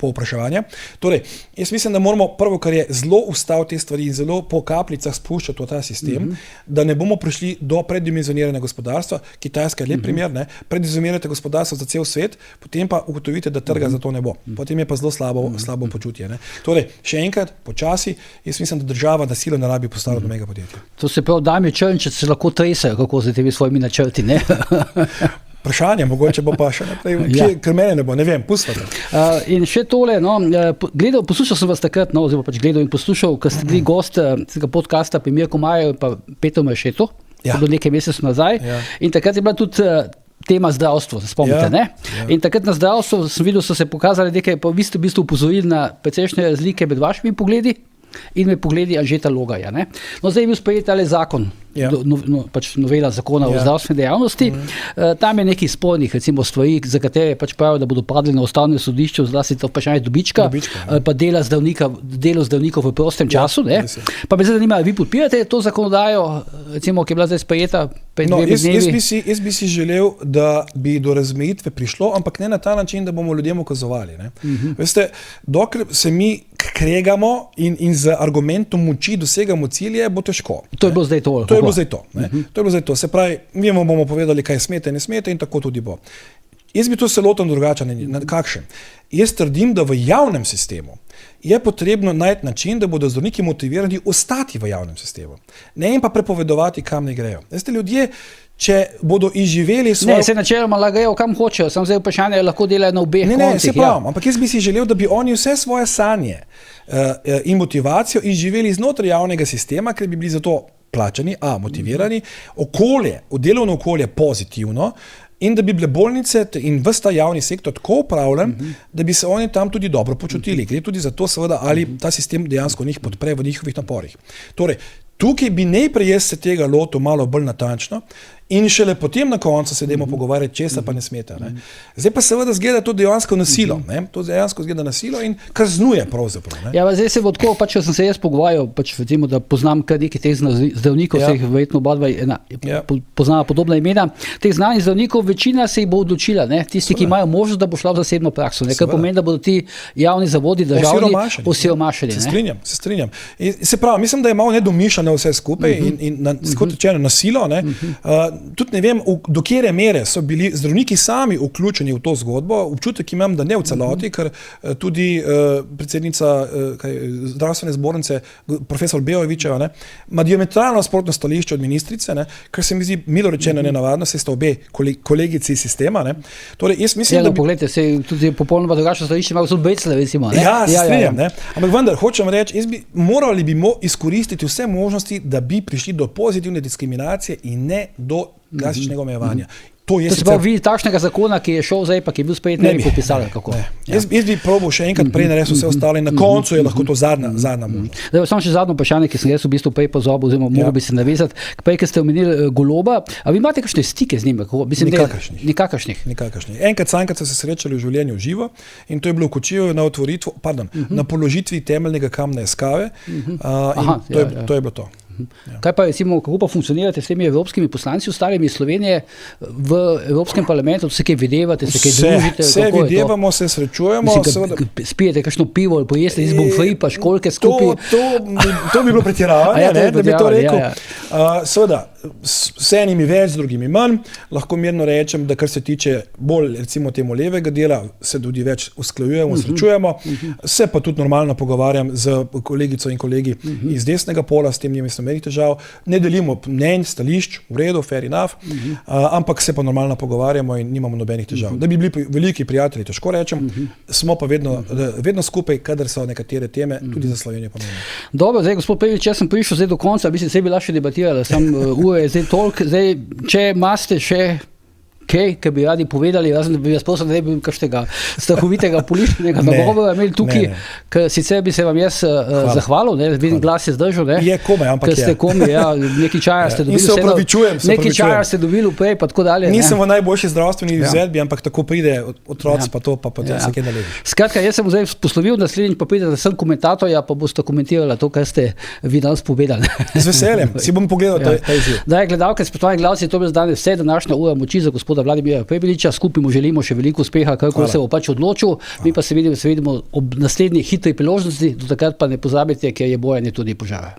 povpraševanja. Torej, jaz mislim, da moramo prvo, kar je zelo ustaviti te stvari in zelo po kapljicah spuščati v ta sistem, da ne bomo prišli do preddimenzioniranja gospodarstva. Kitajska je lep primer, preddimenzionirate gospodarstvo za cel svet, potem pa ugotovite, da trga za to ne bo. Potem je pa zelo slabo počutje. Torej, še enkrat, počasi, jaz mislim, da država na silo ne rabi postaviti do mega podjetja. To se pravi, Damir Črnčec se lahko tresajo, kako zdaj vi svojimi načrti, ne? Vprašanje, mogoče bo pa še naprej, ker mene ne bo, ne vem, pustite. In še tole, poslušal sem vas takrat, oziroma pač gledal in poslušal, ko ste bili gost tega podcasta pri Mirku Majerju in pa Petru Maršetu, bilo nekaj mesecev nazaj, in takrat je bila tudi tema zdravstvo, se spomnite, ne? In takrat na zdravstvo sem videl, so se pokazali nekaj, pa vi ste v bistvu upozorili na precejšnje razlike med vašimi pogledi in med pogledi Anžeta Logarja. No, zdaj je bil sprejet tale zakon, pač novela zakona o zdravstveni dejavnosti. Tam je nekaj spornih, recimo stvari, za katere pač pravijo, da bodo padli na ustavnem sodišču, zlasti to vprašanje dobička, pa delo zdravnikov v prostem času. Pa me zdaj zanima, vi podpirate to zakonodajo, recimo, ki je bila zdaj sprejeta pred 2 dnevi? Jaz bi si želel, da bi do razmejitve prišlo, ampak ne na ta način, da bomo ljudem ukazovali. Veste, dokler se mi kregamo in z argumentom moči dosegamo cilje, bo težko. To je bilo zdaj to. To je bilo zdaj to. Se pravi, mi bomo povedali, kaj smete, ne smete in tako tudi bo. Jaz bi to se lotil drugačen. Kakšen? Jaz trdim, da v javnem sistemu je potrebno najti način, da bodo zdravniki motivirani ostati v javnem sistemu. Ne jim pa prepovedovati, kam ne grejo. Veste, ljudje, če bodo izživeli svoje... Ne, se načeloma lagajo, kam hočejo, sem zdaj vprašanje, lahko delajo na obeh koncih. Ne, se pravim, ampak jaz bi si želel, da bi oni vse svoje sanje in motivacijo izživeli znotraj javnega sistema, ker bi bili za to plačani, motivirani, delovno okolje pozitivno, in da bi bile bolnice in ves ta javni sektor tako upravljen, da bi se oni tam tudi dobro počutili. Gre tudi za to, seveda, ali ta sistem dejansko njih podpre v njihovih naporih. Torej, tukaj bi najprej jaz se tega lotil malo bolj natančno in šele potem na koncu se dajmo pogovarjati, česa pa ne smeta. Ne. Zdaj pa seveda zgleda to dejansko nasilo. Ne. To dejansko zgleda nasilo in kaznuje pravzaprav. Ne. Ja, zdaj se bo tako, če sem se jaz pogovarjal, recimo, da poznam kar nekaj teh zdravnikov, se jih verjetno obadva poznava podobna imena. Teh znanih zdravnikov, večina se jih bo odločila, ne. Tisti, ki imajo možnost, da bo šla v zasebno prakso. Kar pomeni, da bodo ti javni zavodi državni osiromašeni. Se strinjam. Se pravi, mislim, da je malo nedomišljeno vse skupaj in kot rečeno nasilo, ne. Tudi ne vem, do kjere mere so bili zdravniki sami vključeni v to zgodbo. Občutek imam, da ne v celoti, ker tudi predsednica zdravstvene zbornice, profesor Bejovičeva, ima diametralno nasprotno stališče od ministrice, ne, kar se mi zdi milo rečeno nenavadno, saj sta obe kolegici sistema. Ne. Torej, jaz mislim, da pogledajte, se tudi popolnoma drugačno stališče ima gospod Becler, recimo. Ne? Ja, se strinjam. Ne. Ampak vendar, hočem reči, morali bi izkoristiti vse možnosti, da bi prišli do pozitivne diskriminacije in ne do klasičnega omejevanja. To se pravi, vi takšnega zakona, ki je šel zdaj, pa ki je bil sprejet, ne bi popisali, kako. Jaz bi probal še enkrat prej narediti vse ostalo in na koncu je lahko to zadnja možnost. Samo še zadnjo vprašanje, ki sem jaz v bistvu prej pozabil, oziroma moral bi se navezati, prej, ker ste omenili Goloba, a vi imate kakšne stike z njim? Nikakršnih. Enkrat so se srečali v življenju živo in to je bilo v Kočiju na položitvi temeljnega kamna Eskave in to je bilo to. Kaj pa, recimo, kako pa funkcionirate s temi evropskimi poslanci, ostalimi iz Slovenije v Evropskem parlamentu, se kaj videvate, se kaj družite? Vse videvamo, se srečujemo. Spijete kakšno pivo ali pojeste iz Bonfri, pa školjke skupaj? To bi bilo pretiravanje, da bi to rekel. Seveda, s enimi več, z drugimi manj. Lahko mirno rečem, da kar se tiče bolj, recimo, temu levega dela, se tudi več usklajujemo, srečujemo. Se pa tudi normalno pogovarjam z kolegico in kolegi iz desnega pola, s tem nisem imel težav. Ne delimo mnenj, stališč, v redu, fair enough, ampak se pa normalno pogovarjamo in nimamo nobenih težav. Da bi bili veliki prijatelji, težko rečem, smo pa vedno skupaj, kadar so nekatere teme, tudi za Slovenijo pomembne. Dobro, zdaj, gospod Pejovič, jaz sem prišel zdaj do konca, mislim, se bi lahko še debatirali, ure je zdaj toliko, zdaj, če imate še kaj bi radi povedali, jaz bi vas prosil, da ne bi kakšnega strahovitega političnega nagovora imeli tukaj, ker sicer bi se vam jaz zahvalil, vidim, glas je zdržal, je komaj, ampak ker ste komaj, nekaj čaja ste dobili, nekaj čaja ste dobili prej, pa tako dalje. Nisem v najboljši zdravstveni izvedbi, ampak tako pride otroci, pa to, pa potem se kaj naledi. Skratka, jaz sem zdaj poslovil, naslednjič pa pridete sem komentatorja, pa boste komentirali to, kar ste vi danes povedali. Z veseljem, si bom pogledal ta izziv. Daj, gledalke, spoštovani gledalci, to bi danes vse današnja ura moči za gospoda Vladimira Prebiliča, skupaj mu želimo še veliko uspeha, kako se bo pač odločil. Mi pa se vidimo ob naslednji hitri priložnosti, do takrat pa ne pozabite, ker je bojanje tudi požara.